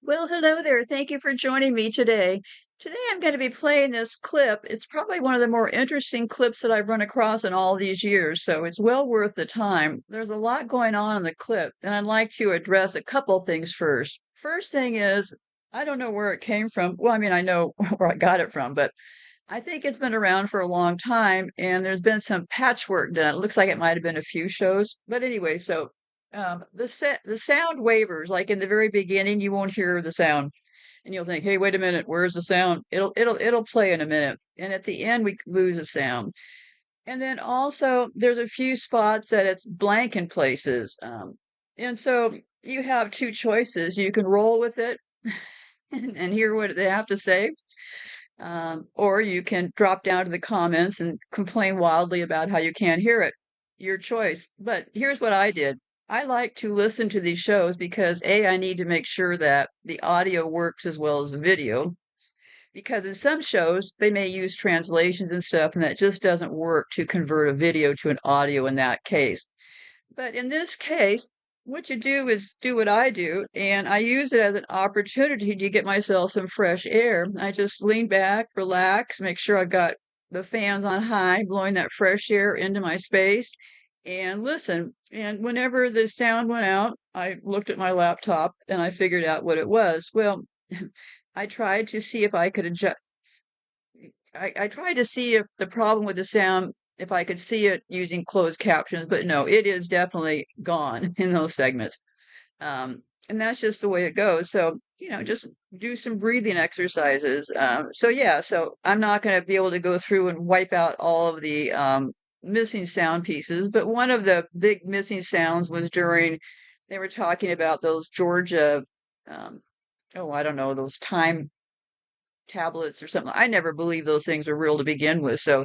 Well, hello there. Thank you for joining me today. Today I'm going to be playing this clip. It's probably one of the more interesting clips that I've run across in all these years, so it's well worth the time. There's a lot going on in the clip, and I'd like to address a couple things first. First thing is, I don't know where it came from. Well, I mean, I know where I got it from, but I think it's been around for a long time, and there's been some patchwork done. It looks like it might have been a few shows, but anyway, so the sound wavers. Like in the very beginning, you won't hear the sound, and you'll think, "Hey, wait a minute, where's the sound?" It'll play in a minute, and at the end we lose a sound. And then also there's a few spots that it's blank in places, and so you have two choices. You can roll with it and hear what they have to say, or you can drop down to the comments and complain wildly about how you can't hear it. Your choice. But here's what I did. I like to listen to these shows because A, I need to make sure that the audio works as well as the video. Because in some shows, they may use translations and stuff, and that just doesn't work to convert a video to an audio in that case. But in this case, what you do is do what I do, and I use it as an opportunity to get myself some fresh air. I just lean back, relax, make sure I've got the fans on high, blowing that fresh air into my space, and listen. And whenever the sound went out, I looked at my laptop and I figured out what it was. Well, I tried to see if I could adjust. I tried to see if the problem with the sound, if I could see it using closed captions, but no, it is definitely gone in those segments. And that's just the way it goes. So, just do some breathing exercises. So yeah, so I'm not going to be able to go through and wipe out all of the missing sound pieces, but one of the big missing sounds was during, they were talking about those Georgia, um, oh, I don't know, those time tablets or something. I never believed those things were real to begin with. So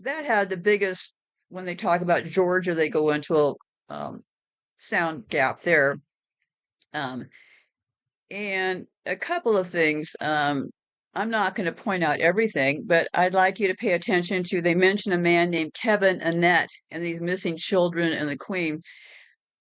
that had the biggest, when they talk about Georgia, they go into a sound gap there. Um, and a couple of things. I'm not going to point out everything, but I'd like you to pay attention to, they mention a man named Kevin Annett and these missing children and the Queen.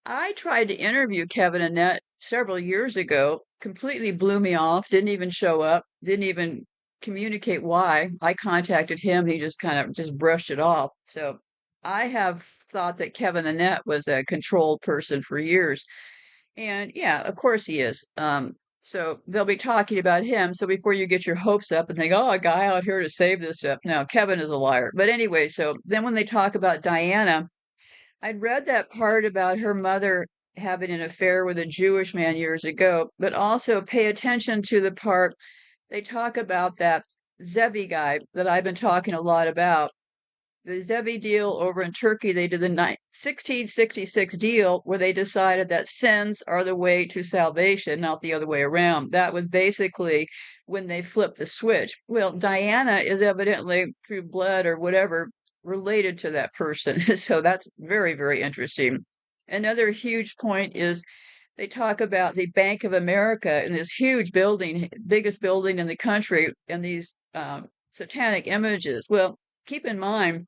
I tried to interview Kevin Annett several years ago, completely blew me off, didn't even show up, didn't even communicate why. I contacted him, he just kind of just brushed it off. So I have thought that Kevin Annett was a controlled person for years. And yeah, of course he is. So they'll be talking about him. So before you get your hopes up and think, oh, a guy out here to save this stuff. No, Kevin is a liar. But anyway, so then when they talk about Diana, I'd read that part about her mother having an affair with a Jewish man years ago, but also pay attention to the part they talk about that Zevi guy that I've been talking a lot about. The Zevi deal over in Turkey, they did the 1666 deal where they decided that sins are the way to salvation, not the other way around. That was basically when they flipped the switch. Well, Diana is evidently through blood or whatever related to that person. So that's very, very interesting. Another huge point is they talk about the Bank of America in this huge building, biggest building in the country, and these satanic images. Well, keep in mind,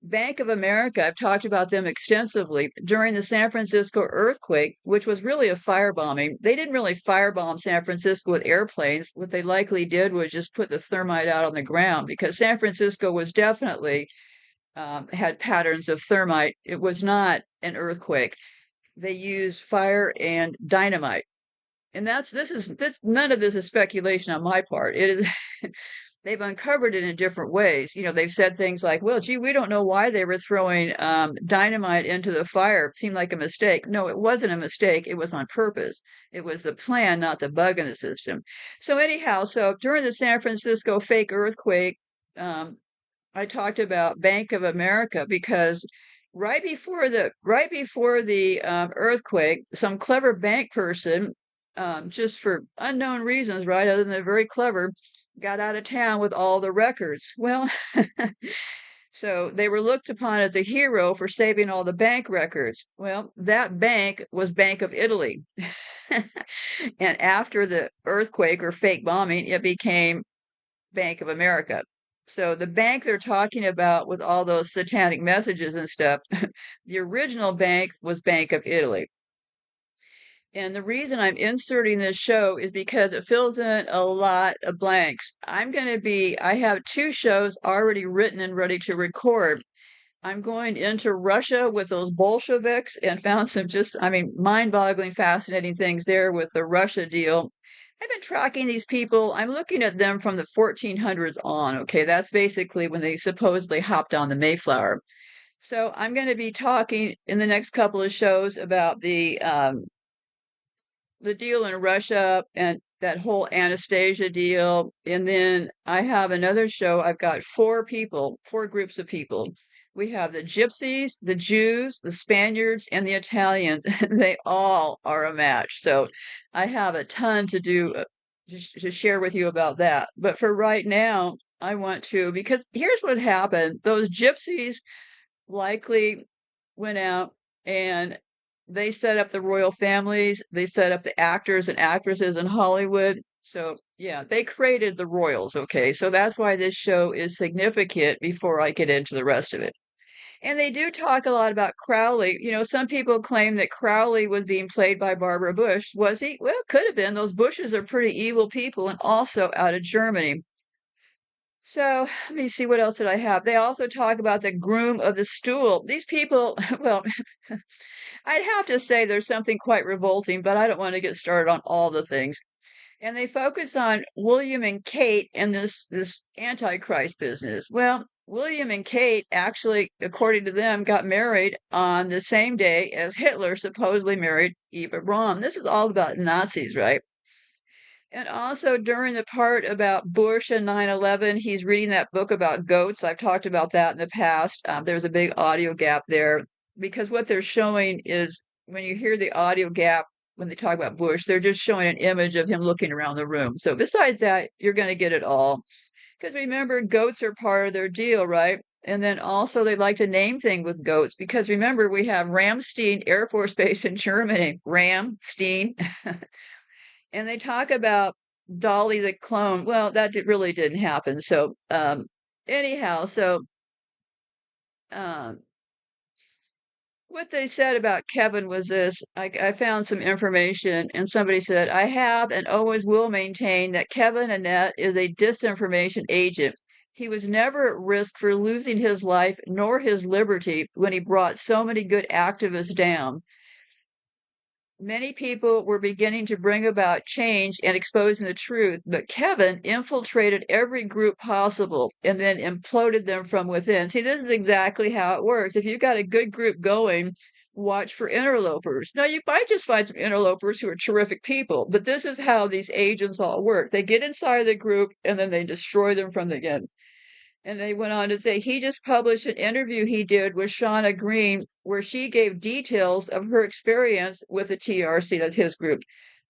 Bank of America, I've talked about them extensively during the San Francisco earthquake, which was really a firebombing. They didn't really firebomb San Francisco with airplanes. What they likely did was just put the thermite out on the ground because San Francisco was definitely had patterns of thermite. It was not an earthquake. They used fire and dynamite. And none of this is speculation on my part. It is they've uncovered it in different ways. They've said things like, well, gee, we don't know why they were throwing dynamite into the fire. It seemed like a mistake. No, it wasn't a mistake. It was on purpose. It was the plan, not the bug in the system. So anyhow, so during the San Francisco fake earthquake, I talked about Bank of America because right before the earthquake, some clever bank person, just for unknown reasons, right, other than they're very clever, got out of town with all the records. Well, so they were looked upon as a hero for saving all the bank records. Well, that bank was Bank of Italy. And after the earthquake or fake bombing, it became Bank of America. So the bank they're talking about with all those satanic messages and stuff, the original bank was Bank of Italy. And the reason I'm inserting this show is because it fills in a lot of blanks. I have two shows already written and ready to record. I'm going into Russia with those Bolsheviks and found some mind-boggling, fascinating things there with the Russia deal. I've been tracking these people. I'm looking at them from the 1400s on. Okay, that's basically when they supposedly hopped on the Mayflower. So I'm going to be talking in the next couple of shows about the deal in Russia and that whole Anastasia deal. And then I have another show. I've got four groups of people. We have the Gypsies, the Jews, the Spaniards, and the Italians. They all are a match. So I have a ton to do to share with you about that. But for right now, because here's what happened. Those Gypsies likely went out and they set up the royal families. They set up the actors and actresses in Hollywood. So, yeah, they created the royals. Okay. So that's why this show is significant before I get into the rest of it. And they do talk a lot about Crowley. Some people claim that Crowley was being played by Barbara Bush. Was he? Well, could have been. Those Bushes are pretty evil people and also out of Germany. So let me see, what else did I have? They also talk about the groom of the stool. These people, well, I'd have to say there's something quite revolting, but I don't want to get started on all the things. And they focus on William and Kate and this Antichrist business. Well, William and Kate actually, according to them, got married on the same day as Hitler supposedly married Eva Braun. This is all about Nazis, right? And also during the part about Bush and 9/11, he's reading that book about goats. I've talked about that in the past. There's a big audio gap there because what they're showing is when you hear the audio gap, when they talk about Bush, they're just showing an image of him looking around the room. So besides that, you're going to get it all. Because remember, goats are part of their deal, right? And then also they like to name things with goats because remember, we have Ramstein Air Force Base in Germany. Ramstein. And they talk about Dolly the clone. Well, really didn't happen. So, anyhow, um, what they said about Kevin was this. I found some information, and somebody said, I have and always will maintain that Kevin Annett is a disinformation agent. He was never at risk for losing his life nor his liberty when he brought so many good activists down. Many people were beginning to bring about change and exposing the truth, but Kevin infiltrated every group possible and then imploded them from within. See, this is exactly how it works. If you've got a good group going, watch for interlopers. Now, you might just find some interlopers who are terrific people, but this is how these agents all work. They get inside the group and then they destroy them from the end. And they went on to say he just published an interview he did with Shauna Green where she gave details of her experience with the TRC, that's his group.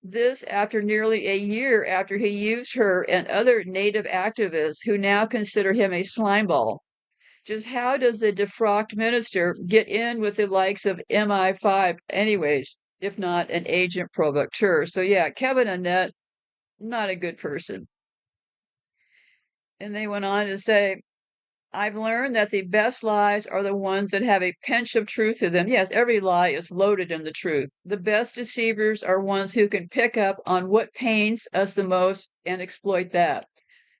This after nearly a year after he used her and other Native activists who now consider him a slimeball. Just how does the defrocked minister get in with the likes of MI5 anyways, if not an agent provocateur? So yeah, Kevin Annett, not a good person. And they went on to say, I've learned that the best lies are the ones that have a pinch of truth to them. Yes, every lie is loaded in the truth. The best deceivers are ones who can pick up on what pains us the most and exploit that.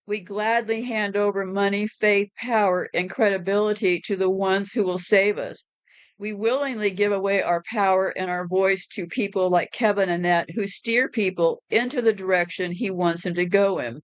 We gladly hand over money, faith, power, and credibility to the ones who will save us. We willingly give away our power and our voice to people like Kevin Annett who steer people into the direction he wants them to go in.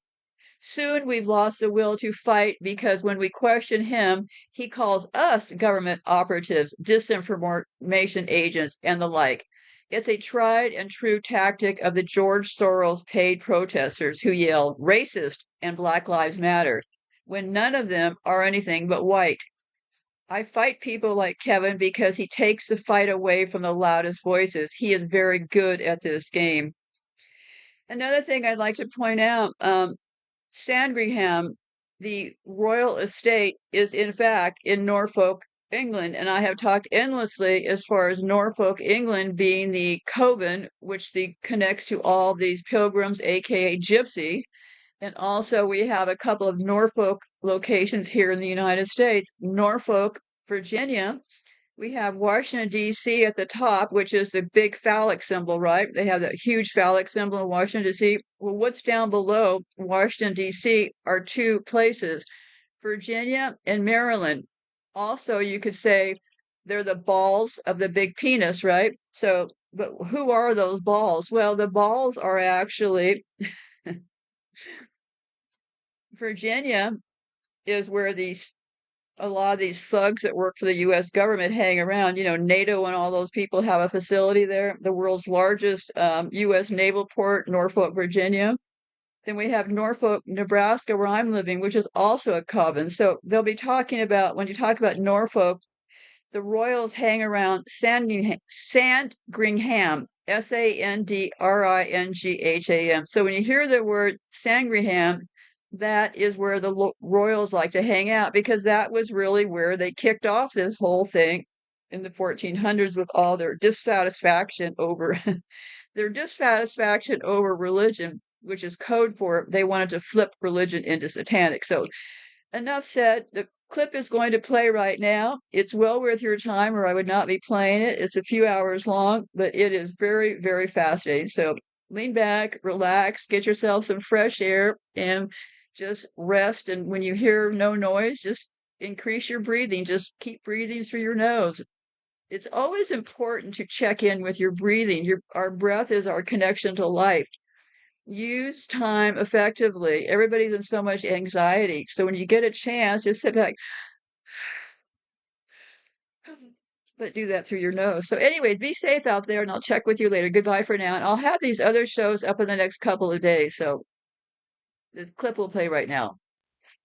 Soon we've lost the will to fight because when we question him, he calls us government operatives, disinformation agents, and the like. It's a tried and true tactic of the George Soros paid protesters who yell racist and Black Lives Matter when none of them are anything but white. I fight people like Kevin because he takes the fight away from the loudest voices. He is very good at this game. Another thing I'd like to point out, Sandringham, the royal estate, is in fact in Norfolk, England, and I have talked endlessly as far as Norfolk, England being the coven which connects to all these pilgrims, aka gypsy. And also we have a couple of Norfolk locations here in the United States. Norfolk, Virginia, We have Washington, D.C. at the top, which is the big phallic symbol, right? They have that huge phallic symbol in Washington, D.C. Well, what's down below Washington, D.C. are two places, Virginia and Maryland. Also, you could say they're the balls of the big penis, right? So, but who are those balls? Well, the balls are actually Virginia is where these a lot of these thugs that work for the U.S. government hang around. You know, NATO and all those people have a facility there. The world's largest U.S. naval port, Norfolk, Virginia. Then we have Norfolk, Nebraska, where I'm living, which is also a coven. So they'll be talking about, when you talk about Norfolk, the royals hang around Sandringham, Sandringham. So when you hear the word Sandringham, that is where the royals like to hang out because that was really where they kicked off this whole thing in the 1400s with all their dissatisfaction over religion, which is code for they wanted to flip religion into satanic. So enough said. The clip is going to play right now. It's well worth your time, or I would not be playing it. It's a few hours long, but it is very, very fascinating. So lean back, relax, get yourself some fresh air, and just rest. And when you hear no noise, just increase your breathing. Just keep breathing through your nose. It's always important to check in with your breathing. Our breath is our connection to life. Use time effectively. Everybody's in so much anxiety. So when you get a chance, just sit back, but do that through your nose. So, anyways, be safe out there, and I'll check with you later. Goodbye for now. And I'll have these other shows up in the next couple of days. So this clip will play right now.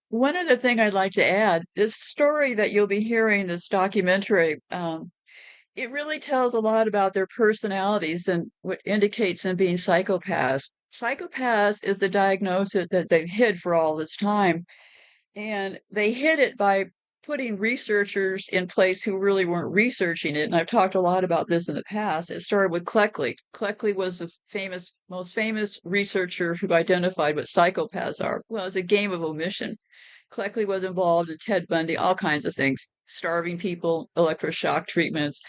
One other thing I'd like to add, this story that you'll be hearing, this documentary, it really tells a lot about their personalities and what indicates them being psychopaths. Psychopaths is the diagnosis that they've hid for all this time. And they hid it by putting researchers in place who really weren't researching it. And I've talked a lot about this in the past. It started with Crowley. Crowley was the most famous researcher who identified what psychopaths are. Well, it's a game of omission. Crowley was involved in Ted Bundy, all kinds of things, starving people, electroshock treatments.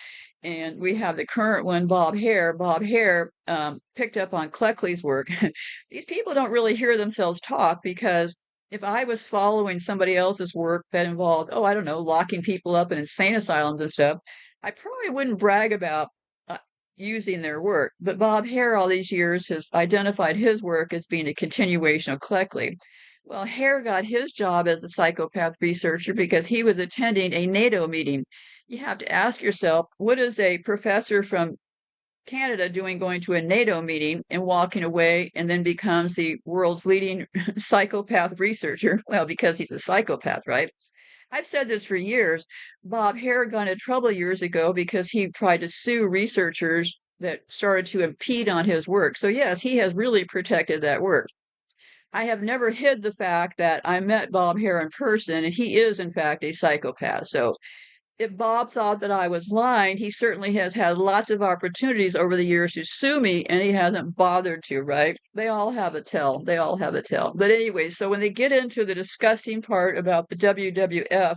And we have the current one, Bob Hare. Bob Hare picked up on Crowley's work. These people don't really hear themselves talk because if I was following somebody else's work that involved, oh, I don't know, locking people up in insane asylums and stuff, I probably wouldn't brag about using their work. But Bob Hare, all these years, has identified his work as being a continuation of Crowley. Well, Hare got his job as a psychopath researcher because he was attending a NATO meeting. You have to ask yourself, what is a professor from Canada doing going to a NATO meeting and walking away and then becomes the world's leading psychopath researcher? Well, because he's a psychopath, right? I've said this for years. Bob Hare got into trouble years ago because he tried to sue researchers that started to impede on his work. So, yes, he has really protected that work. I have never hid the fact that I met Bob Hare in person, and he is, in fact, a psychopath. So if Bob thought that I was lying, he certainly has had lots of opportunities over the years to sue me, and he hasn't bothered to, right? They all have a tell. They all have a tell. But anyway, so when they get into the disgusting part about the WWF,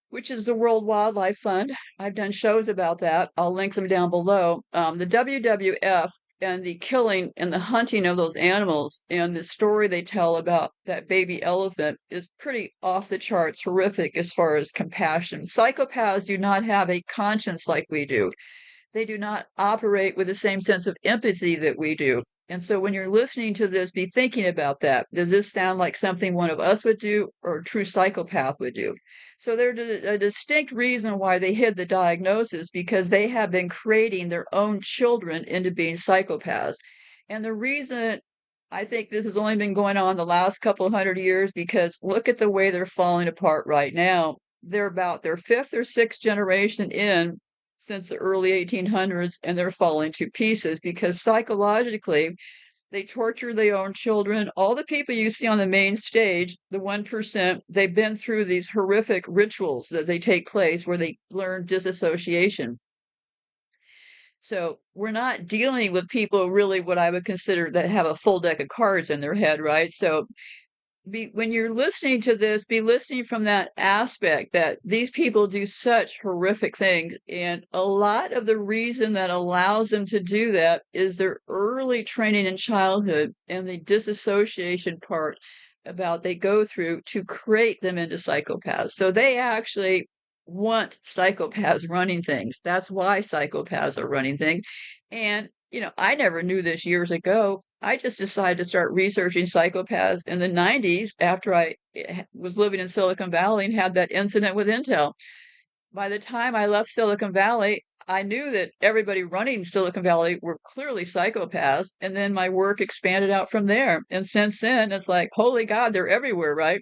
which is the World Wildlife Fund, I've done shows about that. I'll link them down below. The WWF and the killing and the hunting of those animals and the story they tell about that baby elephant is pretty off the charts horrific as far as compassion. Psychopaths do not have a conscience like we do. They do not operate with the same sense of empathy that we do. And so when you're listening to this, be thinking about that. Does this sound like something one of us would do or a true psychopath would do? So there's a distinct reason why they hid the diagnosis because they have been creating their own children into being psychopaths. And the reason I think this has only been going on the last couple of 100 years because look at the way they're falling apart right now. They're about their fifth or sixth generation in since the early 1800s, and they're falling to pieces because psychologically they torture their own children. All the people you see on the main stage, the 1%, they've been through these horrific rituals that they take place where they learn disassociation. So we're not dealing with people really what I would consider that have a full deck of cards in their head, right? So when you're listening to this, be listening from that aspect that these people do such horrific things. And a lot of the reason that allows them to do that is their early training in childhood and the disassociation part about they go through to create them into psychopaths. So they actually want psychopaths running things. That's why psychopaths are running things. And I never knew this years ago. I just decided to start researching psychopaths in the 90s after I was living in Silicon Valley and had that incident with Intel. By the time I left Silicon Valley, I knew that everybody running Silicon Valley were clearly psychopaths. And then my work expanded out from there. And since then, it's like, holy God, they're everywhere, right?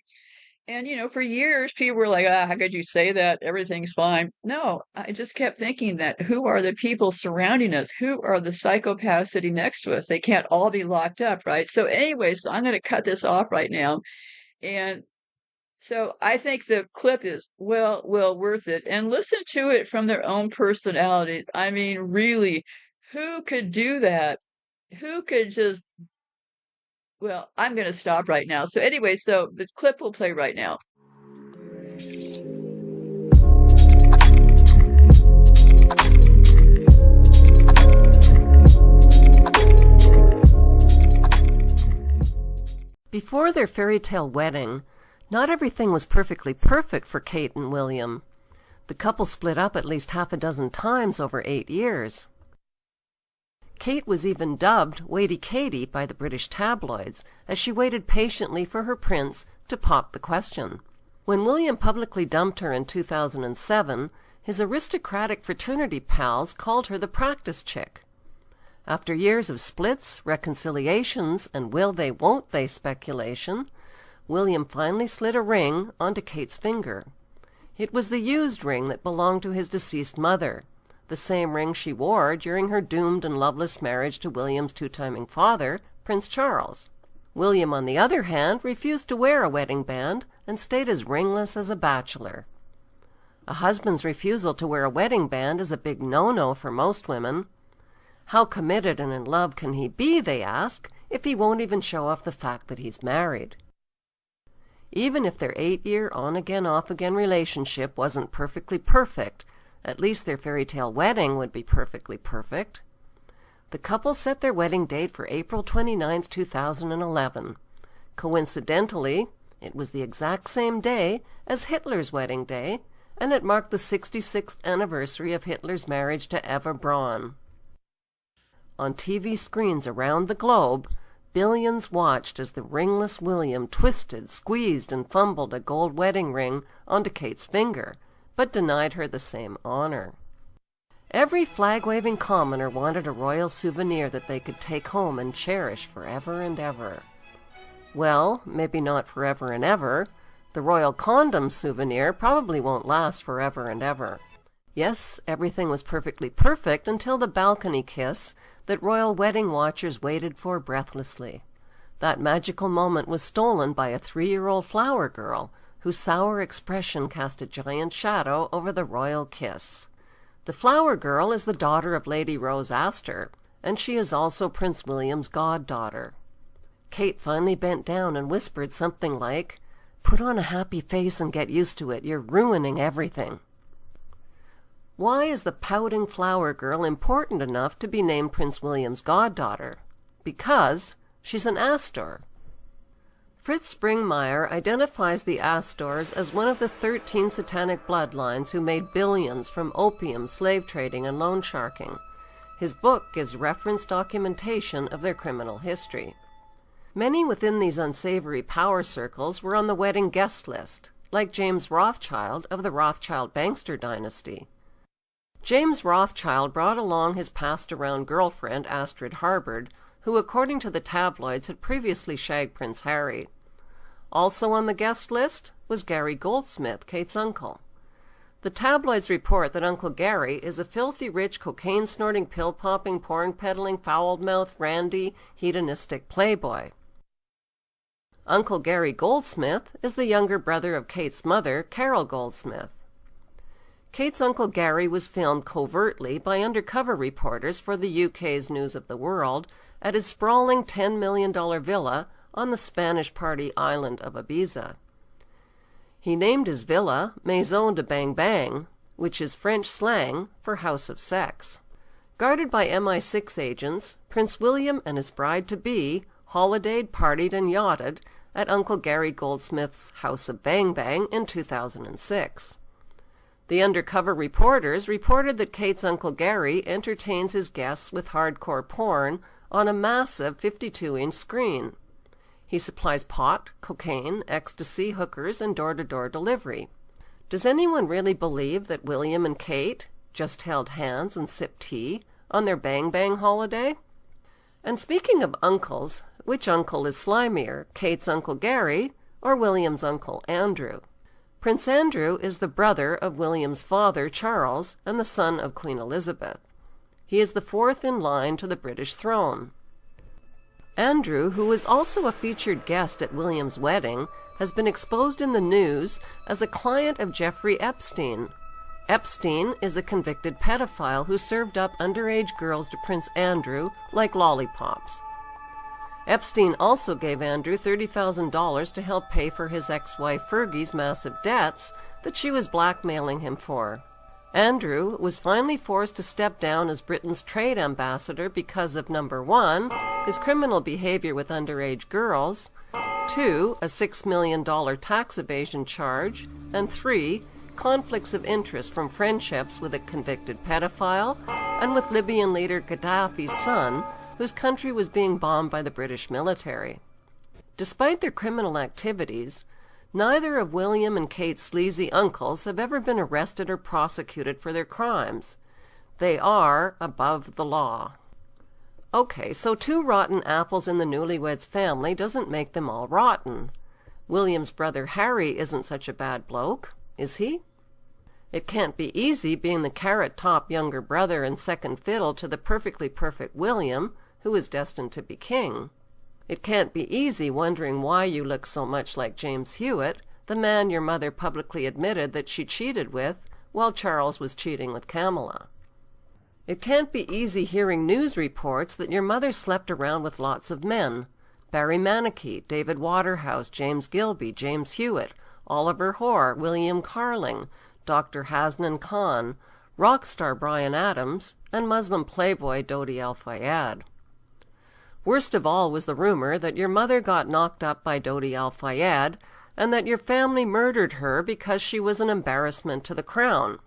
And, for years, people were like, how could you say that? Everything's fine. No, I just kept thinking that who are the people surrounding us? Who are the psychopaths sitting next to us? They can't all be locked up, right? So anyways, I'm going to cut this off right now. And so I think the clip is well worth it. And listen to it from their own personalities. I mean, really, who could do that? Who could just Well, I'm going to stop right now. So anyway, so this clip will play right now. Before their fairy tale wedding, not everything was perfectly perfect for Kate and William. The couple split up at least half a dozen times over 8 years. Kate was even dubbed Waity Katie by the British tabloids as she waited patiently for her prince to pop the question. When William publicly dumped her in 2007, his aristocratic fraternity pals called her the practice chick. After years of splits, reconciliations, and will they won't they speculation, William finally slid a ring onto Kate's finger. It was the used ring that belonged to his deceased mother, the same ring she wore during her doomed and loveless marriage to William's two-timing father, Prince Charles. William, on the other hand, refused to wear a wedding band and stayed as ringless as a bachelor. A husband's refusal to wear a wedding band is a big no-no for most women. How committed and in love can he be, they ask, if he won't even show off the fact that he's married? Even if their 8-year on-again, off-again relationship wasn't perfectly perfect, at least their fairy tale wedding would be perfectly perfect. The couple set their wedding date for April 29, 2011. Coincidentally, it was the exact same day as Hitler's wedding day, and it marked the 66th anniversary of Hitler's marriage to Eva Braun. On TV screens around the globe, billions watched as the ringless William twisted, squeezed, and fumbled a gold wedding ring onto Kate's finger, but denied her the same honor. Every flag-waving commoner wanted a royal souvenir that they could take home and cherish forever and ever. Well, maybe not forever and ever. The royal condom souvenir probably won't last forever and ever. Yes, everything was perfectly perfect until the balcony kiss that royal wedding watchers waited for breathlessly. That magical moment was stolen by a 3-year-old flower girl, whose sour expression cast a giant shadow over the royal kiss. The flower girl is the daughter of Lady Rose Astor, and she is also Prince William's goddaughter. Kate finally bent down and whispered something like, "Put on a happy face and get used to it. You're ruining everything." Why is the pouting flower girl important enough to be named Prince William's goddaughter? Because she's an Astor. Fritz Springmeier identifies the Astors as one of the 13 satanic bloodlines who made billions from opium, slave trading, and loan sharking. His book gives reference documentation of their criminal history. Many within these unsavory power circles were on the wedding guest list, like James Rothschild of the Rothschild-Bankster dynasty. James Rothschild brought along his passed-around girlfriend, Astrid Harbord, who, according to the tabloids, had previously shagged Prince Harry. Also on the guest list was Gary Goldsmith, Kate's uncle. The tabloids report that Uncle Gary is a filthy rich, cocaine-snorting, pill-popping, porn-peddling, foul-mouthed, randy, hedonistic playboy. Uncle Gary Goldsmith is the younger brother of Kate's mother, Carol Goldsmith. Kate's Uncle Gary was filmed covertly by undercover reporters for the UK's News of the World at his sprawling $10 million villa on the Spanish party island of Ibiza. He named his villa Maison de Bang Bang, which is French slang for House of Sex. Guarded by MI6 agents, Prince William and his bride-to-be holidayed, partied, and yachted at Uncle Gary Goldsmith's House of Bang Bang in 2006. The undercover reporters reported that Kate's Uncle Gary entertains his guests with hardcore porn on a massive 52-inch screen. He supplies pot, cocaine, ecstasy, hookers, and door-to-door delivery. Does anyone really believe that William and Kate just held hands and sipped tea on their Bang Bang holiday? And speaking of uncles, which uncle is slimier, Kate's Uncle Gary or William's Uncle Andrew? Prince Andrew is the brother of William's father, Charles, and the son of Queen Elizabeth. He is the fourth in line to the British throne. Andrew, who was also a featured guest at William's wedding, has been exposed in the news as a client of Jeffrey Epstein. Epstein is a convicted pedophile who served up underage girls to Prince Andrew like lollipops. Epstein also gave Andrew $30,000 to help pay for his ex-wife Fergie's massive debts that she was blackmailing him for. Andrew was finally forced to step down as Britain's trade ambassador because of number 1, his criminal behavior with underage girls, 2, a $6 million tax evasion charge, and 3, conflicts of interest from friendships with a convicted pedophile and with Libyan leader Gaddafi's son, whose country was being bombed by the British military. Despite their criminal activities, neither of William and Kate's sleazy uncles have ever been arrested or prosecuted for their crimes. They are above the law. Okay, so 2 rotten apples in the newlyweds' family doesn't make them all rotten. William's brother Harry isn't such a bad bloke, is he? It can't be easy being the carrot-top younger brother and second fiddle to the perfectly perfect William, who is destined to be king. It can't be easy wondering why you look so much like James Hewitt, the man your mother publicly admitted that she cheated with while Charles was cheating with Camilla. It can't be easy hearing news reports that your mother slept around with lots of men. Barry Manicky, David Waterhouse, James Gilby, James Hewitt, Oliver Hoare, William Carling, Dr. Hasnan Khan, rock star Bryan Adams, and Muslim playboy Dodi Al-Fayed. Worst of all was the rumor that your mother got knocked up by Dodi Al-Fayed and that your family murdered her because she was an embarrassment to the crown.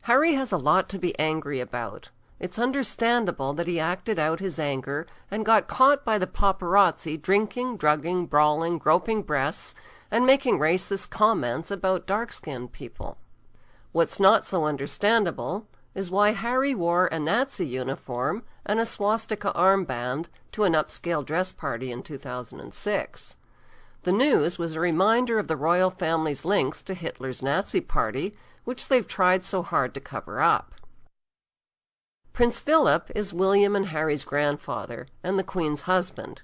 Harry has a lot to be angry about. It's understandable that he acted out his anger and got caught by the paparazzi drinking, drugging, brawling, groping breasts, and making racist comments about dark-skinned people. What's not so understandable is why Harry wore a Nazi uniform and a swastika armband to an upscale dress party in 2006. The news was a reminder of the royal family's links to Hitler's Nazi party, which they've tried so hard to cover up. Prince Philip is William and Harry's grandfather and the Queen's husband.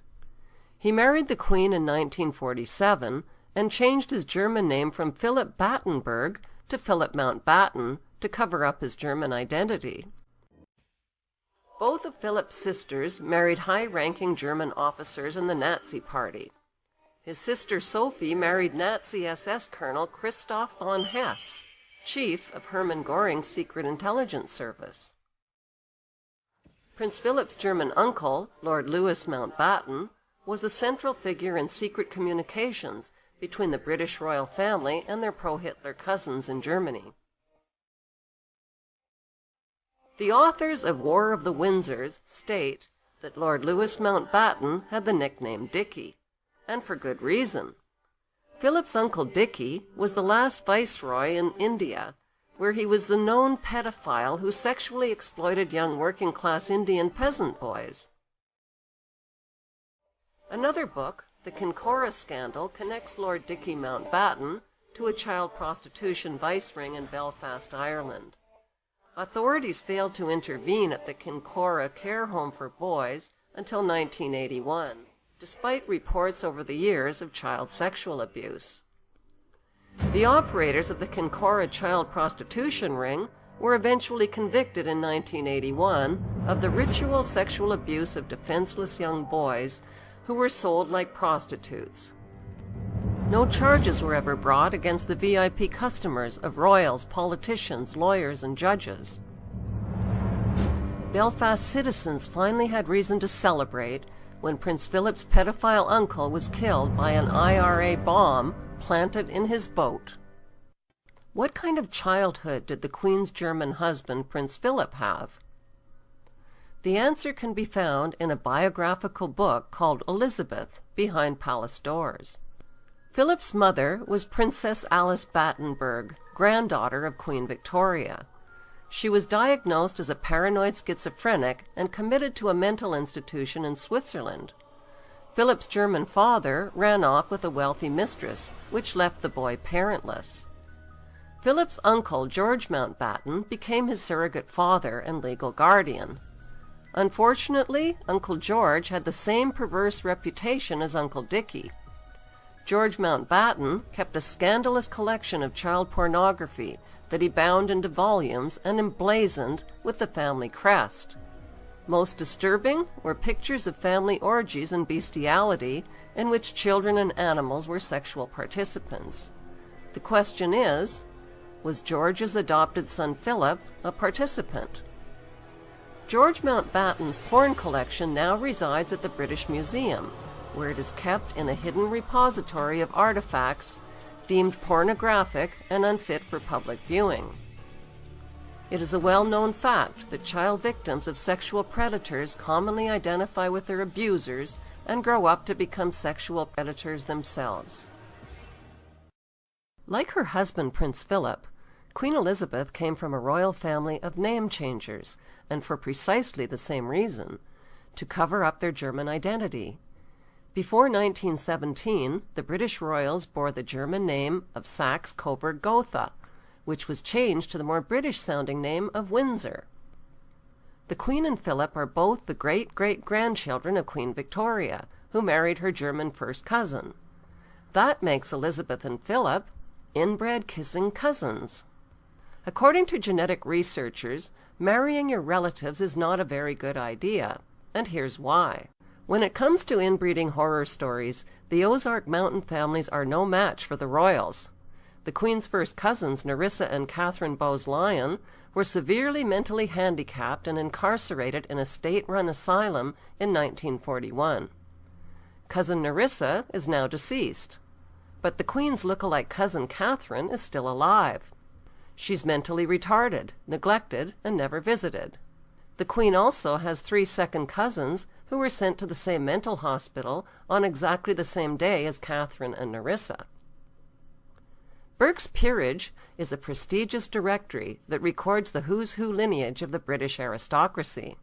He married the Queen in 1947 and changed his German name from Philip Battenberg to Philip Mountbatten to cover up his German identity. Both of Philip's sisters married high-ranking German officers in the Nazi Party. His sister Sophie married Nazi SS Colonel Christoph von Hess, chief of Hermann Göring's Secret Intelligence Service. Prince Philip's German uncle, Lord Louis Mountbatten, was a central figure in secret communications between the British royal family and their pro-Hitler cousins in Germany. The authors of War of the Windsors state that Lord Louis Mountbatten had the nickname Dickie, and for good reason. Philip's uncle Dickie was the last viceroy in India, where he was a known pedophile who sexually exploited young working-class Indian peasant boys. Another book, The Kincora Scandal, connects Lord Dickie Mountbatten to a child prostitution vice ring in Belfast, Ireland. Authorities failed to intervene at the Kincora Care Home for Boys until 1981, despite reports over the years of child sexual abuse. The operators of the Kincora child prostitution ring were eventually convicted in 1981 of the ritual sexual abuse of defenseless young boys who were sold like prostitutes. No charges were ever brought against the VIP customers of royals, politicians, lawyers, and judges. Belfast citizens finally had reason to celebrate when Prince Philip's pedophile uncle was killed by an IRA bomb planted in his boat. What kind of childhood did the Queen's German husband, Prince Philip, have? The answer can be found in a biographical book called Elizabeth, Behind Palace Doors. Philip's mother was Princess Alice Battenberg, granddaughter of Queen Victoria. She was diagnosed as a paranoid schizophrenic and committed to a mental institution in Switzerland. Philip's German father ran off with a wealthy mistress, which left the boy parentless. Philip's uncle, George Mountbatten, became his surrogate father and legal guardian. Unfortunately, Uncle George had the same perverse reputation as Uncle Dickie. George Mountbatten kept a scandalous collection of child pornography that he bound into volumes and emblazoned with the family crest. Most disturbing were pictures of family orgies and bestiality in which children and animals were sexual participants. The question is, was George's adopted son Philip a participant? George Mountbatten's porn collection now resides at the British Museum, where it is kept in a hidden repository of artifacts deemed pornographic and unfit for public viewing. It is a well-known fact that child victims of sexual predators commonly identify with their abusers and grow up to become sexual predators themselves. Like her husband, Prince Philip, Queen Elizabeth came from a royal family of name-changers, and for precisely the same reason, to cover up their German identity. Before 1917, the British royals bore the German name of Saxe-Coburg-Gotha, which was changed to the more British-sounding name of Windsor. The Queen and Philip are both the great-great-grandchildren of Queen Victoria, who married her German first cousin. That makes Elizabeth and Philip inbred kissing cousins. According to genetic researchers, marrying your relatives is not a very good idea, and here's why. When it comes to inbreeding horror stories, the Ozark Mountain families are no match for the royals. The Queen's first cousins, Nerissa and Catherine Bowes-Lyon, were severely mentally handicapped and incarcerated in a state-run asylum in 1941. Cousin Nerissa is now deceased, but the Queen's look-alike cousin Catherine is still alive. She's mentally retarded, neglected, and never visited. The Queen also has 3 second cousins who were sent to the same mental hospital on exactly the same day as Catherine and Nerissa. Burke's Peerage is a prestigious directory that records the who's who lineage of the British aristocracy.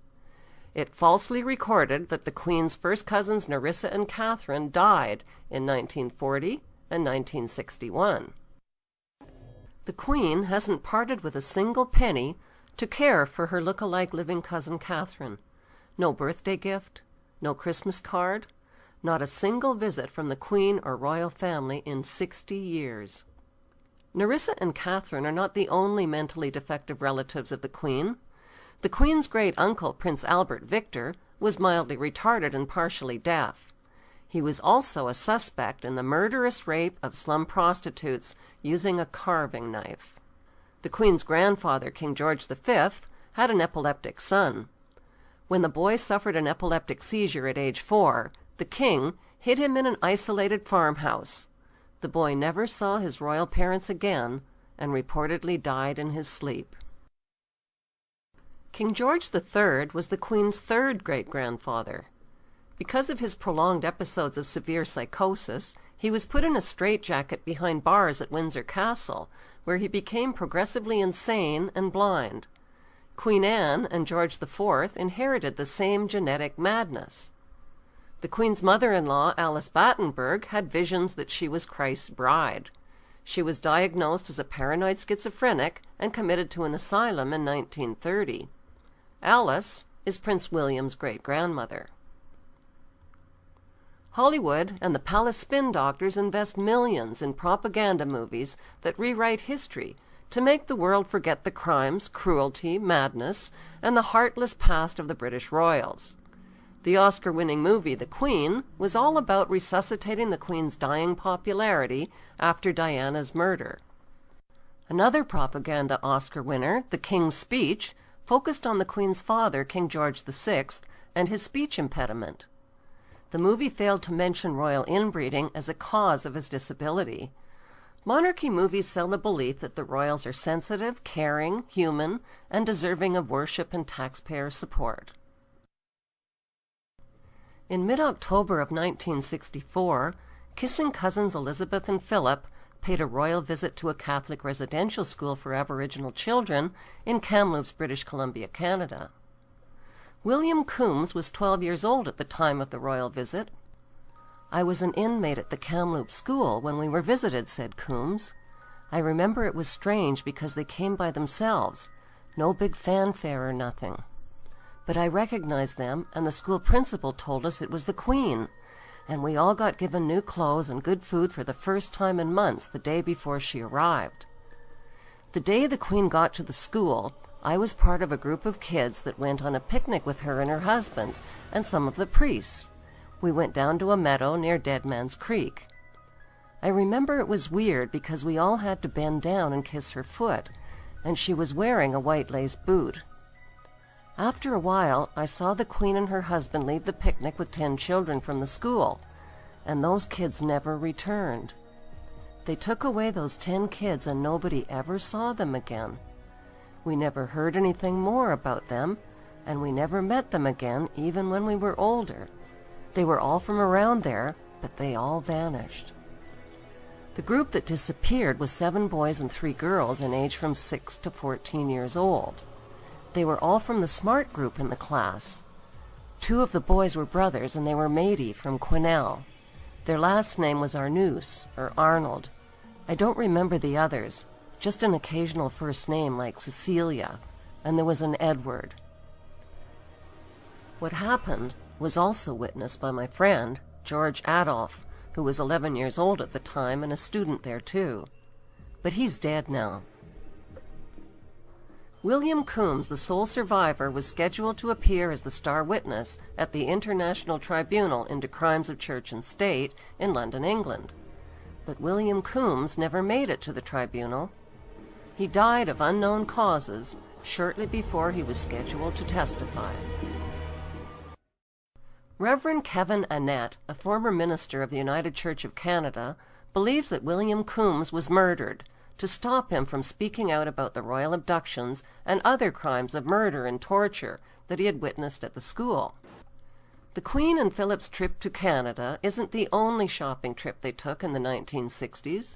It falsely recorded that the Queen's first cousins Nerissa and Catherine died in 1940 and 1961. The Queen hasn't parted with a single penny to care for her look-alike living cousin Catherine. No birthday gift, no Christmas card, not a single visit from the Queen or royal family in 60 years. Nerissa and Catherine are not the only mentally defective relatives of the Queen. The Queen's great-uncle, Prince Albert Victor, was mildly retarded and partially deaf. He was also a suspect in the murderous rape of slum prostitutes using a carving knife. The Queen's grandfather, King George V, had an epileptic son. When the boy suffered an epileptic seizure at age 4, the king hid him in an isolated farmhouse. The boy never saw his royal parents again and reportedly died in his sleep. King George III was the Queen's 3rd great-grandfather. Because of his prolonged episodes of severe psychosis, he was put in a straitjacket behind bars at Windsor Castle, where he became progressively insane and blind. Queen Anne and George IV inherited the same genetic madness. The Queen's mother-in-law, Alice Battenberg, had visions that she was Christ's bride. She was diagnosed as a paranoid schizophrenic and committed to an asylum in 1930. Alice is Prince William's great-grandmother. Hollywood and the palace spin doctors invest millions in propaganda movies that rewrite history to make the world forget the crimes, cruelty, madness, and the heartless past of the British royals. The Oscar-winning movie The Queen was all about resuscitating the Queen's dying popularity after Diana's murder. Another propaganda Oscar winner, The King's Speech, focused on the Queen's father, King George VI, and his speech impediment. The movie failed to mention royal inbreeding as a cause of his disability. Monarchy movies sell the belief that the royals are sensitive, caring, human, and deserving of worship and taxpayer support. In mid-October of 1964, kissing cousins Elizabeth and Philip paid a royal visit to a Catholic residential school for Aboriginal children in Kamloops, British Columbia, Canada. William Coombs was 12 years old at the time of the royal visit. "I was an inmate at the Kamloops school when we were visited," said Coombs. "I remember it was strange because they came by themselves, no big fanfare or nothing. But I recognized them, and the school principal told us it was the Queen, and we all got given new clothes and good food for the first time in months the day before she arrived. The day the Queen got to the school, I was part of a group of kids that went on a picnic with her and her husband and some of the priests. We went down to a meadow near Dead Man's Creek. I remember it was weird because we all had to bend down and kiss her foot, and she was wearing a white lace boot. After a while, I saw the Queen and her husband leave the picnic with 10 children from the school, and those kids never returned. They took away those 10 kids and nobody ever saw them again. We never heard anything more about them, and we never met them again even when we were older. They were all from around there, but they all vanished." The group that disappeared was 7 boys and 3 girls in age from 6 to 14 years old. They were all from the smart group in the class. 2 of the boys were brothers, and they were Matey from Quesnel. Their last name was Arnoux, or Arnold. I don't remember the others, just an occasional first name like Cecilia, and there was an Edward. What happened was also witnessed by my friend, George Adolph, who was 11 years old at the time and a student there too. But he's dead now. William Coombs, the sole survivor, was scheduled to appear as the star witness at the International Tribunal into Crimes of Church and State in London, England. But William Coombs never made it to the tribunal. He died of unknown causes shortly before he was scheduled to testify. Reverend Kevin Annett, a former minister of the United Church of Canada, believes that William Coombs was murdered to stop him from speaking out about the royal abductions and other crimes of murder and torture that he had witnessed at the school. The Queen and Philip's trip to Canada isn't the only shopping trip they took in the 1960s.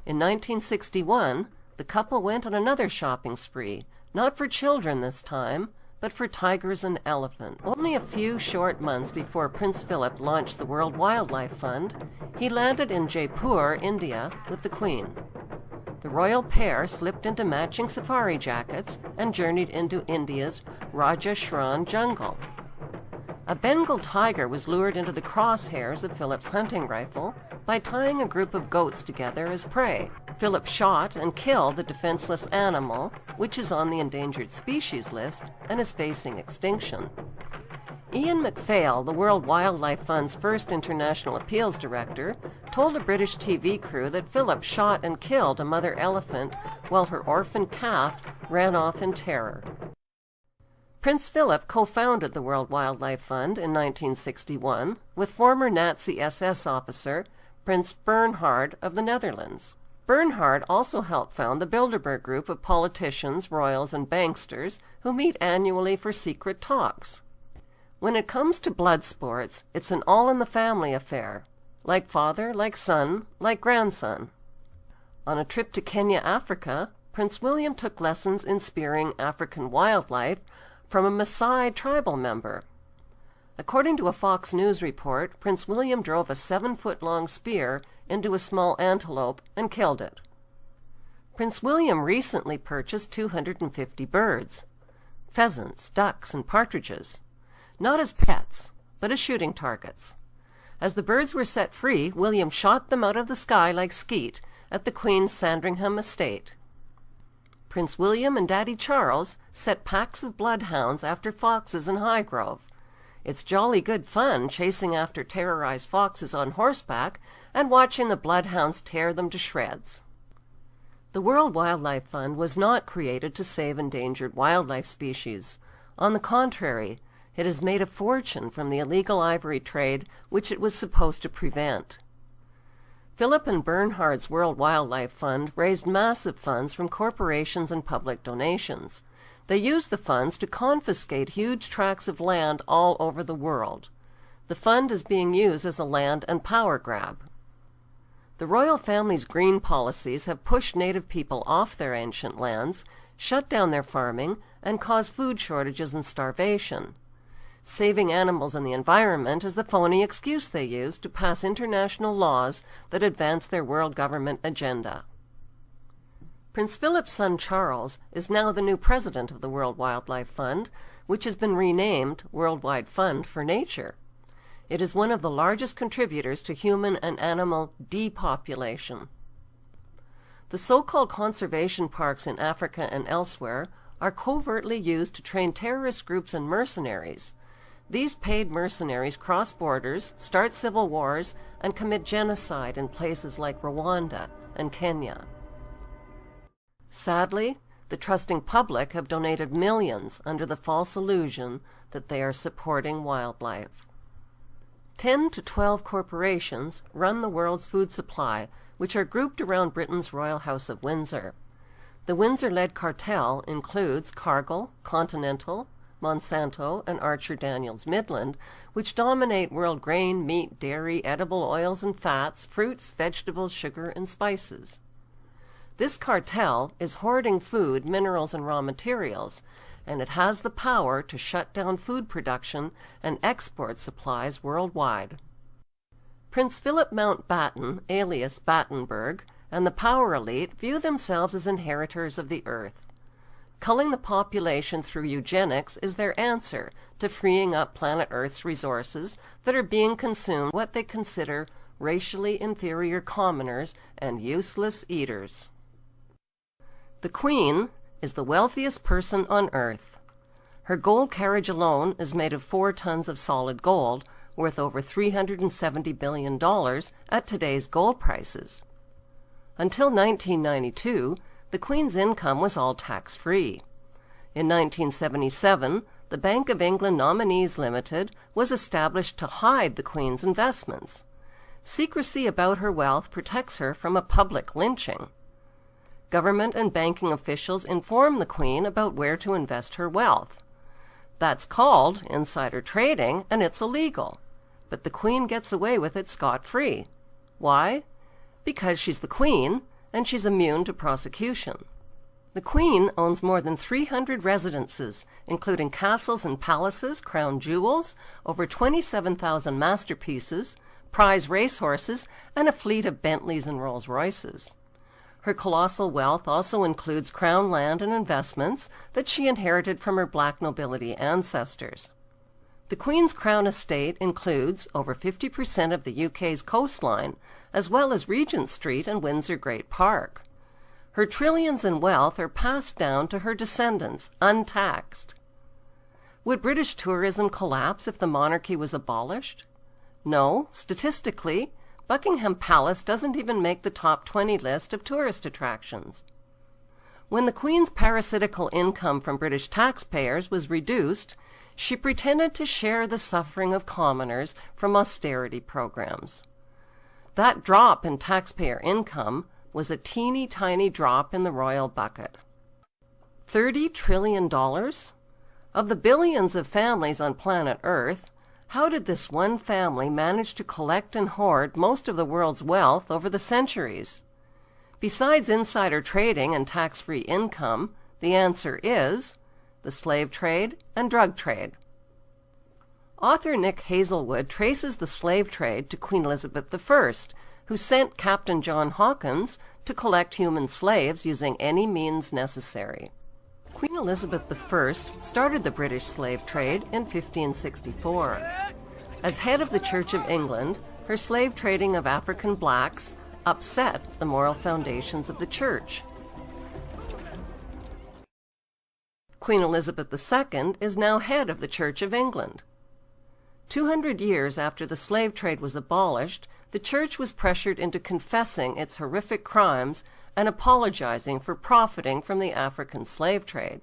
In 1961, the couple went on another shopping spree, not for children this time, but for tigers and elephants. Only a few short months before Prince Philip launched the World Wildlife Fund, he landed in Jaipur, India, with the Queen. The royal pair slipped into matching safari jackets and journeyed into India's Rajasthan jungle. A Bengal tiger was lured into the crosshairs of Philip's hunting rifle by tying a group of goats together as prey. Philip shot and killed the defenseless animal, which is on the endangered species list and is facing extinction. Ian MacPhail, the World Wildlife Fund's first international appeals director, told a British TV crew that Philip shot and killed a mother elephant while her orphan calf ran off in terror. Prince Philip co-founded the World Wildlife Fund in 1961 with former Nazi SS officer Prince Bernhard of the Netherlands. Bernhard also helped found the Bilderberg group of politicians, royals, and banksters who meet annually for secret talks. When it comes to blood sports, it's an all-in-the-family affair, like father, like son, like grandson. On a trip to Kenya, Africa, Prince William took lessons in spearing African wildlife from a Maasai tribal member. According to a Fox News report, Prince William drove a 7-foot-long spear into a small antelope and killed it. Prince William recently purchased 250 birds, pheasants, ducks, and partridges, not as pets, but as shooting targets. As the birds were set free, William shot them out of the sky like skeet at the Queen's Sandringham estate. Prince William and Daddy Charles set packs of bloodhounds after foxes in Highgrove. It's jolly good fun chasing after terrorized foxes on horseback and watching the bloodhounds tear them to shreds. The World Wildlife Fund was not created to save endangered wildlife species. On the contrary, it has made a fortune from the illegal ivory trade which it was supposed to prevent. Philip and Bernhard's World Wildlife Fund raised massive funds from corporations and public donations. They used the funds to confiscate huge tracts of land all over the world. The fund is being used as a land and power grab. The royal family's green policies have pushed native people off their ancient lands, shut down their farming, and caused food shortages and starvation. Saving animals and the environment is the phony excuse they use to pass international laws that advance their world government agenda. Prince Philip's son Charles is now the new president of the World Wildlife Fund, which has been renamed Worldwide Fund for Nature. It is one of the largest contributors to human and animal depopulation. The so-called conservation parks in Africa and elsewhere are covertly used to train terrorist groups and mercenaries. These paid mercenaries cross borders, start civil wars, and commit genocide in places like Rwanda and Kenya. Sadly, the trusting public have donated millions under the false illusion that they are supporting wildlife. 10 to 12 corporations run the world's food supply, which are grouped around Britain's Royal House of Windsor. The Windsor-led cartel includes Cargill, Continental, Monsanto, and Archer Daniels Midland, which dominate world grain, meat, dairy, edible oils and fats, fruits, vegetables, sugar, and spices. This cartel is hoarding food, minerals, and raw materials, and it has the power to shut down food production and export supplies worldwide. Prince Philip Mountbatten, alias Battenberg, and the power elite view themselves as inheritors of the earth. Culling the population through eugenics is their answer to freeing up planet Earth's resources that are being consumed by what they consider racially inferior commoners and useless eaters. The Queen is the wealthiest person on Earth. Her gold carriage alone is made of 4 tons of solid gold, worth over $370 billion at today's gold prices. Until 1992, the Queen's income was all tax-free. In 1977, the Bank of England Nominees Limited was established to hide the Queen's investments. Secrecy about her wealth protects her from a public lynching. Government and banking officials inform the Queen about where to invest her wealth. That's called insider trading, and it's illegal. But the Queen gets away with it scot-free. Why? Because she's the Queen, and she's immune to prosecution. The Queen owns more than 300 residences, including castles and palaces, crown jewels, over 27,000 masterpieces, prize racehorses, and a fleet of Bentleys and Rolls-Royces. Her colossal wealth also includes crown land and investments that she inherited from her black nobility ancestors. The Queen's Crown estate includes over 50% of the UK's coastline, as well as Regent Street and Windsor Great Park. Her trillions in wealth are passed down to her descendants, untaxed. Would British tourism collapse if the monarchy was abolished? No, statistically, Buckingham Palace doesn't even make the top 20 list of tourist attractions. When the Queen's parasitical income from British taxpayers was reduced, she pretended to share the suffering of commoners from austerity programs. That drop in taxpayer income was a teeny-tiny drop in the royal bucket. $30 trillion? Of the billions of families on planet Earth, how did this one family manage to collect and hoard most of the world's wealth over the centuries? Besides insider trading and tax-free income, the answer is the slave trade and drug trade. Author Nick Hazelwood traces the slave trade to Queen Elizabeth I, who sent Captain John Hawkins to collect human slaves using any means necessary. Queen Elizabeth I started the British slave trade in 1564. As head of the Church of England, her slave trading of African blacks upset the moral foundations of the Church. Queen Elizabeth II is now head of the Church of England. 200 years after the slave trade was abolished, the church was pressured into confessing its horrific crimes and apologizing for profiting from the African slave trade.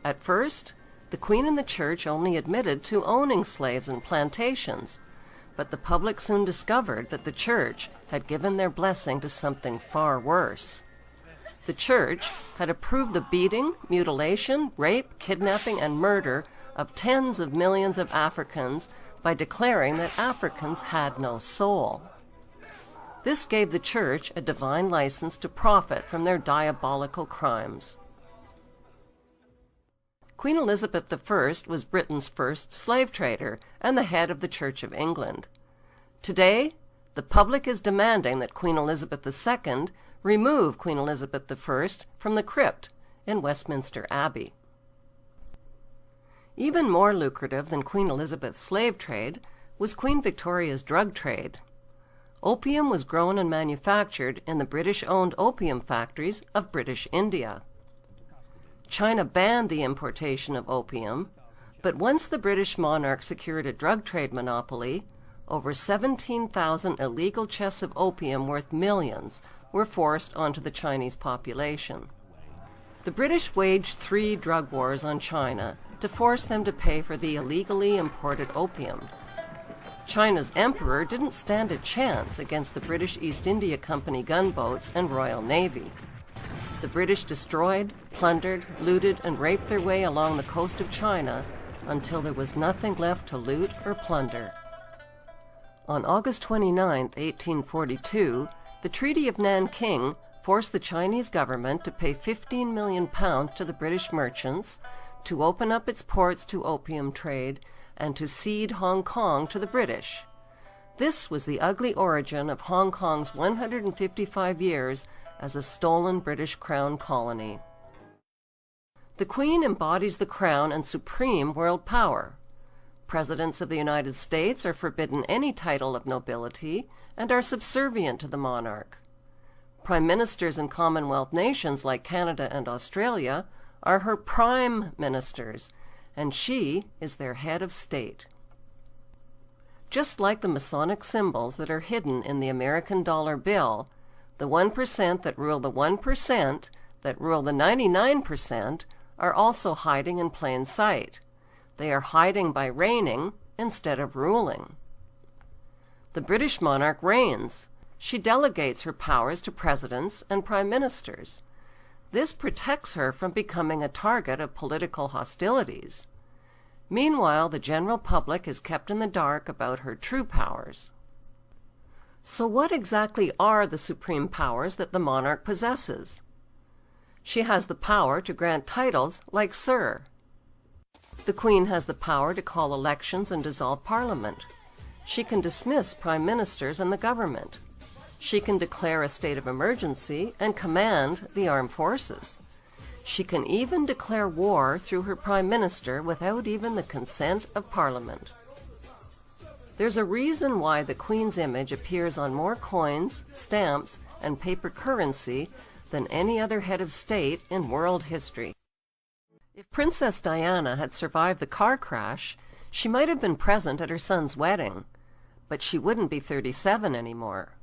At first, the Queen and the church only admitted to owning slaves and plantations, but the public soon discovered that the church had given their blessing to something far worse. The church had approved the beating, mutilation, rape, kidnapping, and murder of tens of millions of Africans by declaring that Africans had no soul. This gave the church a divine license to profit from their diabolical crimes. Queen Elizabeth I was Britain's first slave trader and the head of the Church of England. Today, the public is demanding that Queen Elizabeth II remove Queen Elizabeth I from the crypt in Westminster Abbey. Even more lucrative than Queen Elizabeth's slave trade was Queen Victoria's drug trade. Opium was grown and manufactured in the British-owned opium factories of British India. China banned the importation of opium, but once the British monarch secured a drug trade monopoly, over 17,000 illegal chests of opium worth millions were forced onto the Chinese population. The British waged 3 drug wars on China to force them to pay for the illegally imported opium. China's emperor didn't stand a chance against the British East India Company gunboats and Royal Navy. The British destroyed, plundered, looted, and raped their way along the coast of China until there was nothing left to loot or plunder. On August 29, 1842, the Treaty of Nanking forced the Chinese government to pay £15 million to the British merchants to open up its ports to opium trade and to cede Hong Kong to the British. This was the ugly origin of Hong Kong's 155 years as a stolen British Crown colony. The Queen embodies the Crown and supreme world power. Presidents of the United States are forbidden any title of nobility and are subservient to the monarch. Prime ministers in Commonwealth nations like Canada and Australia are her prime ministers, and she is their head of state. Just like the Masonic symbols that are hidden in the American dollar bill, the 1% that rule the 1% that rule the 99% are also hiding in plain sight. They are hiding by reigning instead of ruling. The British monarch reigns. She delegates her powers to presidents and prime ministers. This protects her from becoming a target of political hostilities. Meanwhile, the general public is kept in the dark about her true powers. So what exactly are the supreme powers that the monarch possesses? She has the power to grant titles like Sir. The Queen has the power to call elections and dissolve Parliament. She can dismiss prime ministers and the government. She can declare a state of emergency and command the armed forces. She can even declare war through her prime minister without even the consent of Parliament. There's a reason why the Queen's image appears on more coins, stamps, and paper currency than any other head of state in world history. If Princess Diana had survived the car crash, she might have been present at her son's wedding, but she wouldn't be 37 anymore.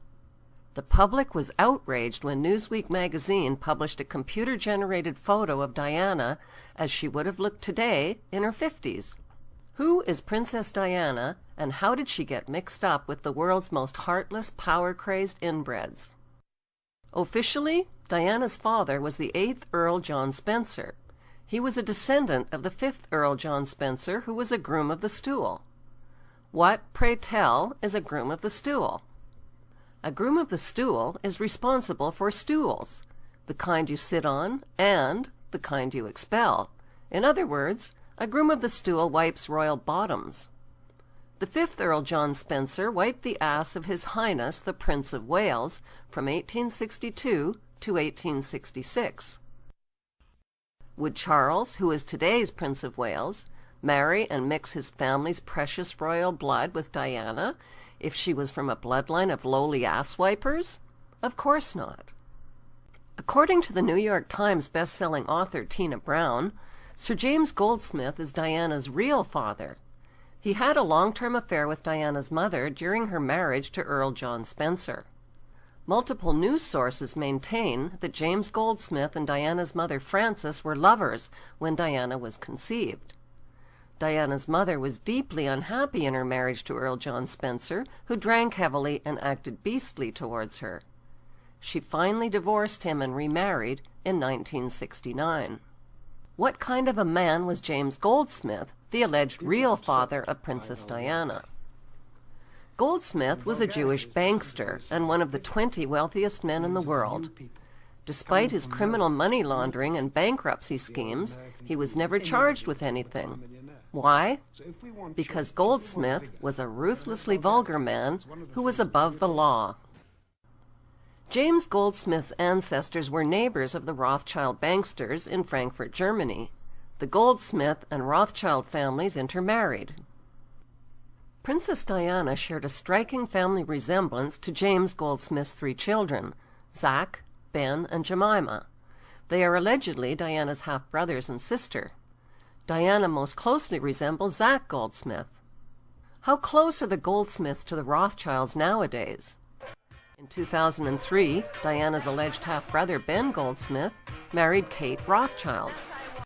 The public was outraged when Newsweek magazine published a computer-generated photo of Diana as she would have looked today in her 50s. Who is Princess Diana, and how did she get mixed up with the world's most heartless, power-crazed inbreds? Officially, Diana's father was the 8th Earl John Spencer. He was a descendant of the 5th Earl John Spencer, who was a groom of the stool. What, pray tell, is a groom of the stool? A groom of the stool is responsible for stools, the kind you sit on and the kind you expel. In other words, a groom of the stool wipes royal bottoms. The 5th Earl John Spencer wiped the ass of His Highness the Prince of Wales from 1862 to 1866. Would Charles, who is today's Prince of Wales, marry and mix his family's precious royal blood with Diana if she was from a bloodline of lowly asswipers? Of course not. According to the New York Times best-selling author Tina Brown, Sir James Goldsmith is Diana's real father. He had a long-term affair with Diana's mother during her marriage to Earl John Spencer. Multiple news sources maintain that James Goldsmith and Diana's mother Frances were lovers when Diana was conceived. Diana's mother was deeply unhappy in her marriage to Earl John Spencer, who drank heavily and acted beastly towards her. She finally divorced him and remarried in 1969. What kind of a man was James Goldsmith, the alleged real father of Princess Diana? Goldsmith was a Jewish bankster and one of the 20 wealthiest men in the world. Despite his criminal money laundering and bankruptcy schemes, he was never charged with anything. Why? Because Goldsmith was a ruthlessly vulgar man who was above the law. James Goldsmith's ancestors were neighbors of the Rothschild banksters in Frankfurt, Germany. The Goldsmith and Rothschild families intermarried. Princess Diana shared a striking family resemblance to James Goldsmith's 3 children, Zach, Ben, and Jemima. They are allegedly Diana's half-brothers and sister. Diana most closely resembles Zach Goldsmith. How close are the Goldsmiths to the Rothschilds nowadays? In 2003, Diana's alleged half-brother Ben Goldsmith married Kate Rothschild.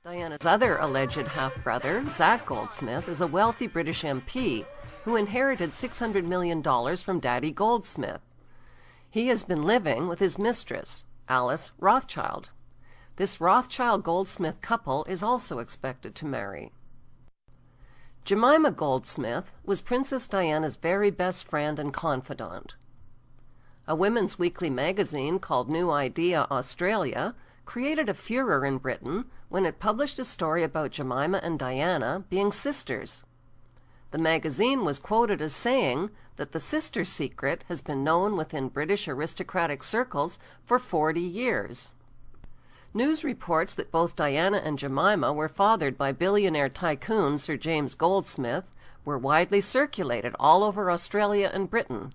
Diana's other alleged half-brother, Zach Goldsmith, is a wealthy British MP who inherited $600 million from Daddy Goldsmith. He has been living with his mistress, Alice Rothschild. This Rothschild-Goldsmith couple is also expected to marry. Jemima Goldsmith was Princess Diana's very best friend and confidant. A women's weekly magazine called New Idea Australia created a furor in Britain when it published a story about Jemima and Diana being sisters. The magazine was quoted as saying that the sister secret has been known within British aristocratic circles for 40 years. News reports that both Diana and Jemima were fathered by billionaire tycoon Sir James Goldsmith were widely circulated all over Australia and Britain.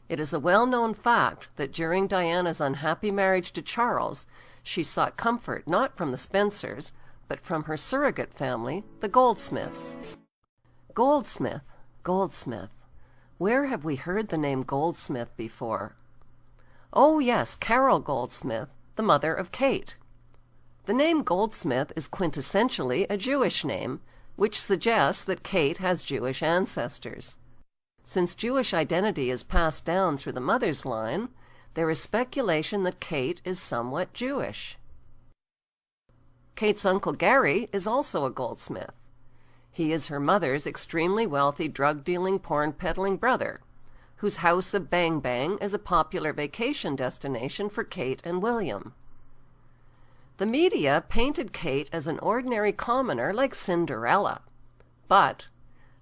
It is a well-known fact that during Diana's unhappy marriage to Charles, she sought comfort not from the Spencers, but from her surrogate family, the Goldsmiths. Goldsmith, Goldsmith. Where have we heard the name Goldsmith before? Oh yes, Carol Goldsmith, the mother of Kate. The name Goldsmith is quintessentially a Jewish name, which suggests that Kate has Jewish ancestors. Since Jewish identity is passed down through the mother's line, there is speculation that Kate is somewhat Jewish. Kate's uncle Gary is also a Goldsmith. He is her mother's extremely wealthy drug-dealing, porn-peddling brother, whose house of Bang Bang is a popular vacation destination for Kate and William. The media painted Kate as an ordinary commoner like Cinderella. But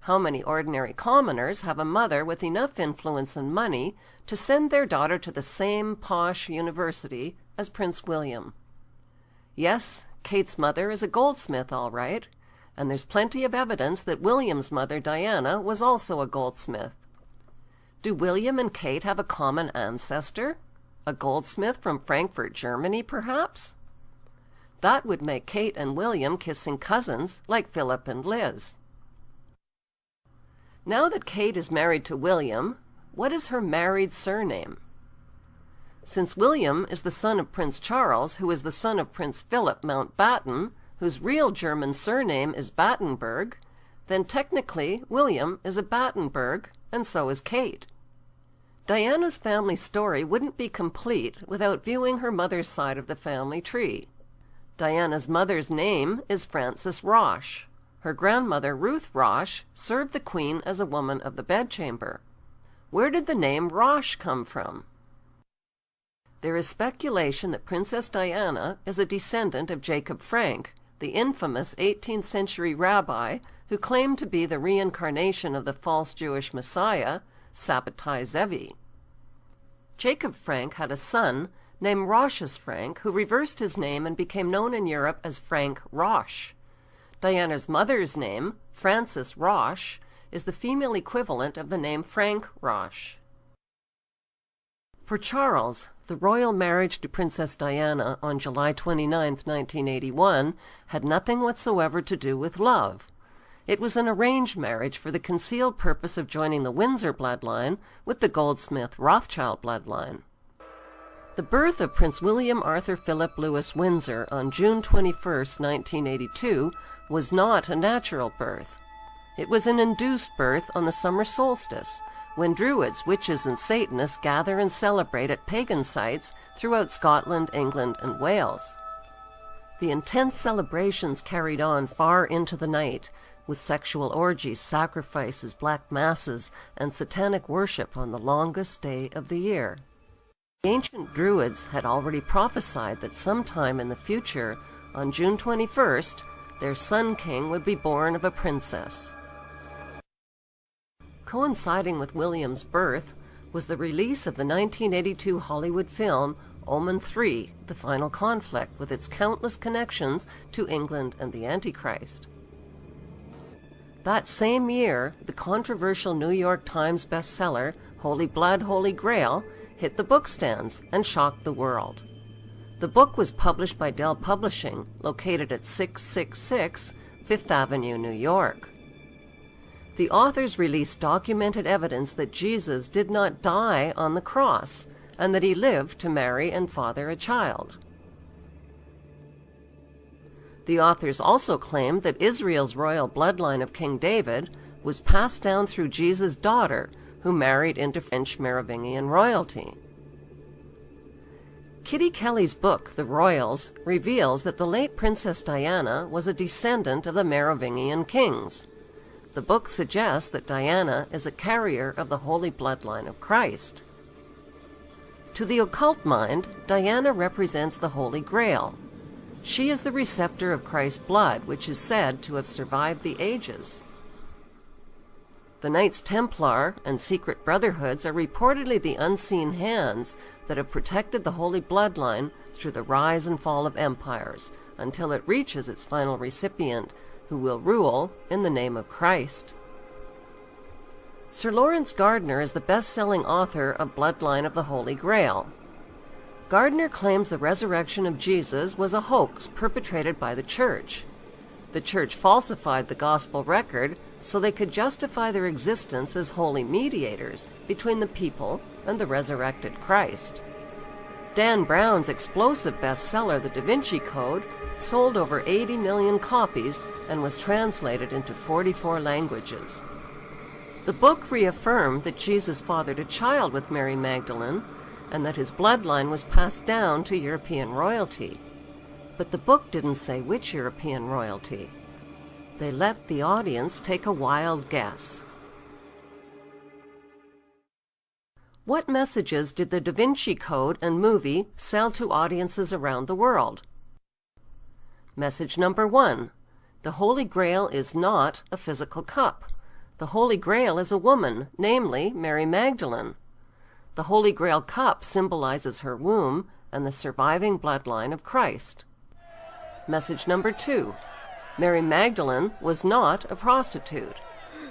how many ordinary commoners have a mother with enough influence and money to send their daughter to the same posh university as Prince William? Yes, Kate's mother is a Goldsmith, all right, and there's plenty of evidence that William's mother, Diana, was also a Goldsmith. Do William and Kate have a common ancestor? A Goldsmith from Frankfurt, Germany, perhaps? That would make Kate and William kissing cousins like Philip and Liz. Now that Kate is married to William, what is her married surname? Since William is the son of Prince Charles, who is the son of Prince Philip Mountbatten, whose real German surname is Battenberg, then technically William is a Battenberg, and so is Kate. Diana's family story wouldn't be complete without viewing her mother's side of the family tree. Diana's mother's name is Frances Roche. Her grandmother, Ruth Roche, served the Queen as a woman of the bedchamber. Where did the name Roche come from? There is speculation that Princess Diana is a descendant of Jacob Frank, the infamous 18th century rabbi who claimed to be the reincarnation of the false Jewish Messiah, Sabbatai Zevi. Jacob Frank had a son named Rochus Frank, who reversed his name and became known in Europe as Frank Roche. Diana's mother's name, Frances Roche, is the female equivalent of the name Frank Roche. For Charles, the royal marriage to Princess Diana on July 29, 1981, had nothing whatsoever to do with love. It was an arranged marriage for the concealed purpose of joining the Windsor bloodline with the Goldsmith-Rothschild bloodline. The birth of Prince William Arthur Philip Louis Windsor on June 21, 1982, was not a natural birth. It was an induced birth on the summer solstice, when Druids, witches, and Satanists gather and celebrate at pagan sites throughout Scotland, England, and Wales. The intense celebrations carried on far into the night, with sexual orgies, sacrifices, black masses, and satanic worship on the longest day of the year. The ancient Druids had already prophesied that sometime in the future, on June 21st, their Sun King would be born of a princess. Coinciding with William's birth was the release of the 1982 Hollywood film Omen 3, The Final Conflict, with its countless connections to England and the Antichrist. That same year, the controversial New York Times bestseller Holy Blood, Holy Grail hit the bookstands and shocked the world. The book was published by Dell Publishing, located at 666 Fifth Avenue, New York. The authors released documented evidence that Jesus did not die on the cross, and that he lived to marry and father a child. The authors also claimed that Israel's royal bloodline of King David was passed down through Jesus' daughter, who married into French Merovingian royalty. Kitty Kelly's book, The Royals, reveals that the late Princess Diana was a descendant of the Merovingian kings. The book suggests that Diana is a carrier of the holy bloodline of Christ. To the occult mind, Diana represents the Holy Grail. She is the receptor of Christ's blood, which is said to have survived the ages. The Knights Templar and secret brotherhoods are reportedly the unseen hands that have protected the holy bloodline through the rise and fall of empires, until it reaches its final recipient, who will rule in the name of Christ. Sir Lawrence Gardner is the best-selling author of Bloodline of the Holy Grail. Gardner claims the resurrection of Jesus was a hoax perpetrated by the Church. The Church falsified the Gospel record so they could justify their existence as holy mediators between the people and the resurrected Christ. Dan Brown's explosive bestseller, The Da Vinci Code, sold over 80 million copies and was translated into 44 languages. The book reaffirmed that Jesus fathered a child with Mary Magdalene and that his bloodline was passed down to European royalty. But the book didn't say which European royalty. They let the audience take a wild guess. What messages did the Da Vinci Code and movie sell to audiences around the world? Message number 1. The Holy Grail is not a physical cup. The Holy Grail is a woman, namely Mary Magdalene. The Holy Grail cup symbolizes her womb and the surviving bloodline of Christ. Message number 2. Mary Magdalene was not a prostitute.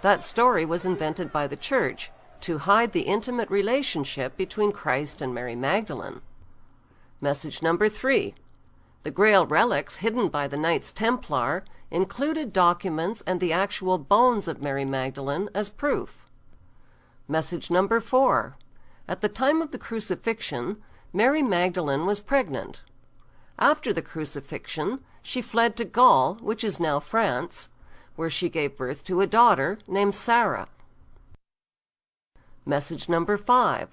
That story was invented by the Church to hide the intimate relationship between Christ and Mary Magdalene. Message number 3. The Grail relics hidden by the Knights Templar included documents and the actual bones of Mary Magdalene as proof. Message number 4. At the time of the crucifixion, Mary Magdalene was pregnant. After the crucifixion, she fled to Gaul, which is now France, where she gave birth to a daughter named Sarah. Message number 5.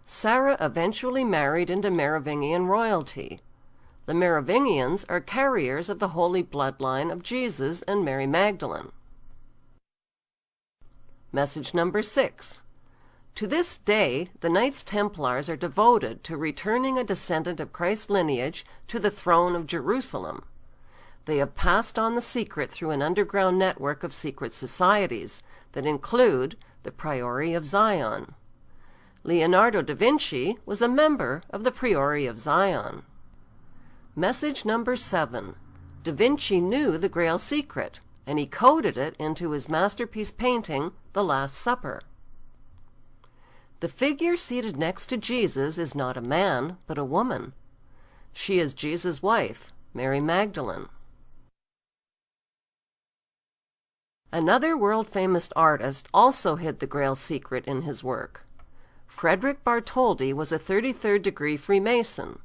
Sarah eventually married into Merovingian royalty. The Merovingians are carriers of the holy bloodline of Jesus and Mary Magdalene. Message number 6. To this day, the Knights Templars are devoted to returning a descendant of Christ's lineage to the throne of Jerusalem. They have passed on the secret through an underground network of secret societies that include the Priory of Zion. Leonardo da Vinci was a member of the Priory of Zion. Message number 7. Da Vinci knew the Grail secret, and he coded it into his masterpiece painting, The Last Supper. The figure seated next to Jesus is not a man, but a woman. She is Jesus' wife, Mary Magdalene. Another world-famous artist also hid the Grail secret in his work. Frederick Bartholdi was a 33rd-degree Freemason.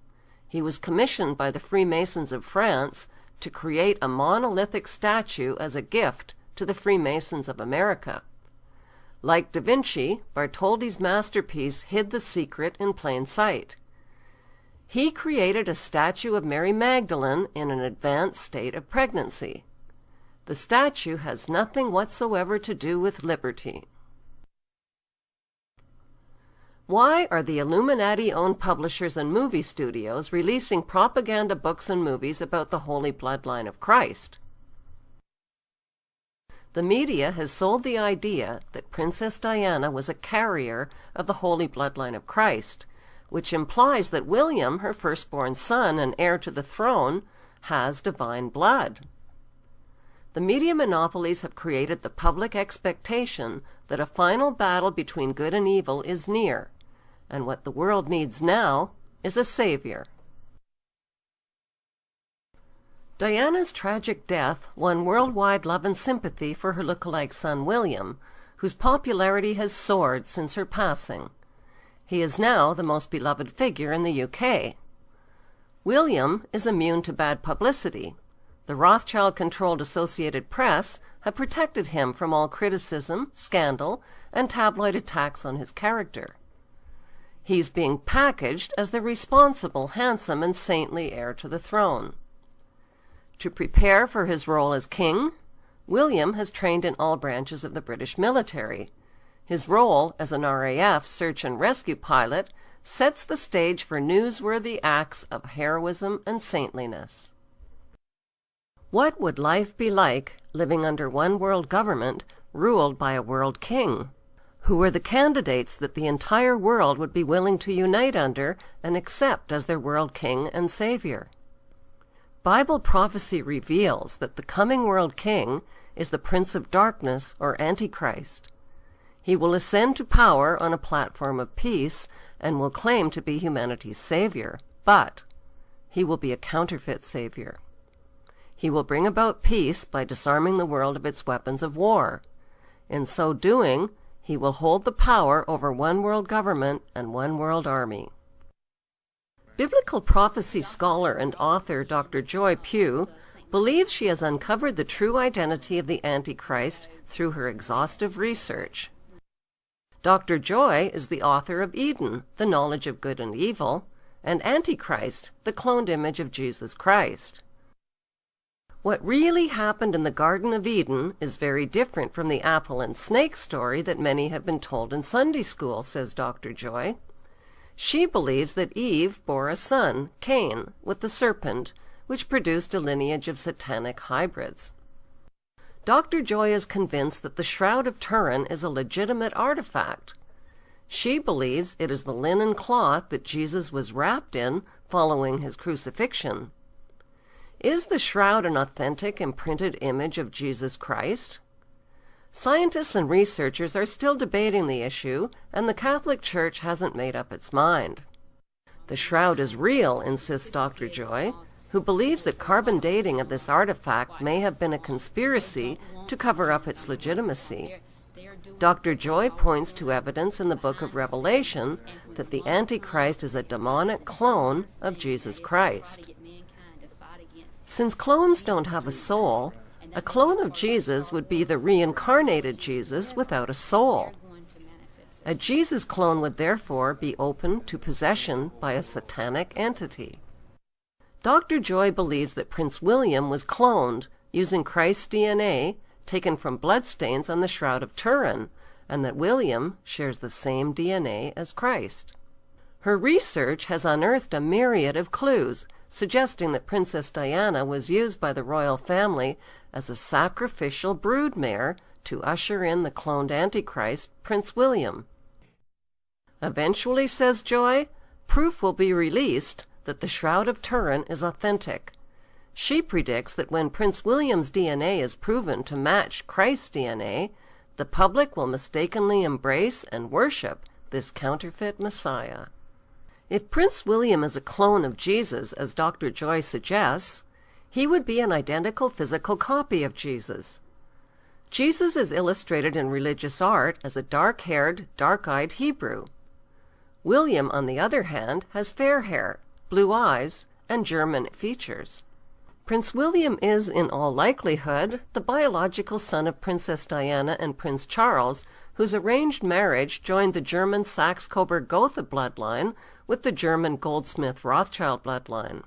He was commissioned by the Freemasons of France to create a monolithic statue as a gift to the Freemasons of America. Like Da Vinci, Bartholdi's masterpiece hid the secret in plain sight. He created a statue of Mary Magdalene in an advanced state of pregnancy. The statue has nothing whatsoever to do with liberty. Why are the Illuminati-owned publishers and movie studios releasing propaganda books and movies about the Holy Bloodline of Christ? The media has sold the idea that Princess Diana was a carrier of the Holy Bloodline of Christ, which implies that William, her firstborn son and heir to the throne, has divine blood. The media monopolies have created the public expectation that a final battle between good and evil is near, and what the world needs now is a savior. Diana's tragic death won worldwide love and sympathy for her look-alike son William, whose popularity has soared since her passing. He is now the most beloved figure in the UK. William is immune to bad publicity. The Rothschild-controlled Associated Press have protected him from all criticism, scandal, and tabloid attacks on his character. He's being packaged as the responsible, handsome, and saintly heir to the throne. To prepare for his role as king, William has trained in all branches of the British military. His role as an RAF search and rescue pilot sets the stage for newsworthy acts of heroism and saintliness. What would life be like living under one world government ruled by a world king? Who are the candidates that the entire world would be willing to unite under and accept as their world king and savior? Bible prophecy reveals that the coming world king is the Prince of Darkness or Antichrist. He will ascend to power on a platform of peace and will claim to be humanity's savior, but he will be a counterfeit savior. He will bring about peace by disarming the world of its weapons of war. In so doing, he will hold the power over one world government and one world army. Biblical prophecy scholar and author Dr. Joy Pugh believes she has uncovered the true identity of the Antichrist through her exhaustive research. Dr. Joy is the author of Eden, the Knowledge of Good and Evil, and Antichrist, the cloned image of Jesus Christ. What really happened in the Garden of Eden is very different from the apple and snake story that many have been told in Sunday school, says Dr. Joy. She believes that Eve bore a son, Cain, with the serpent, which produced a lineage of satanic hybrids. Dr. Joy is convinced that the Shroud of Turin is a legitimate artifact. She believes it is the linen cloth that Jesus was wrapped in following his crucifixion. Is the shroud an authentic imprinted image of Jesus Christ? Scientists and researchers are still debating the issue, and the Catholic Church hasn't made up its mind. The shroud is real, insists Dr. Joy, who believes that carbon dating of this artifact may have been a conspiracy to cover up its legitimacy. Dr. Joy points to evidence in the book of Revelation that the Antichrist is a demonic clone of Jesus Christ. Since clones don't have a soul, a clone of Jesus would be the reincarnated Jesus without a soul. A Jesus clone would therefore be open to possession by a satanic entity. Dr. Joy believes that Prince William was cloned using Christ's DNA taken from bloodstains on the Shroud of Turin, and that William shares the same DNA as Christ. Her research has unearthed a myriad of clues, suggesting that Princess Diana was used by the royal family as a sacrificial broodmare to usher in the cloned Antichrist, Prince William. Eventually, says Joy, proof will be released that the Shroud of Turin is authentic. She predicts that when Prince William's DNA is proven to match Christ's DNA, the public will mistakenly embrace and worship this counterfeit Messiah. If Prince William is a clone of Jesus, as Dr. Joy suggests, he would be an identical physical copy of Jesus. Jesus is illustrated in religious art as a dark-haired, dark-eyed Hebrew. William, on the other hand, has fair hair, blue eyes, and German features. Prince William is, in all likelihood, the biological son of Princess Diana and Prince Charles, whose arranged marriage joined the German Saxe-Coburg-Gotha bloodline with the German Goldsmith-Rothschild bloodline.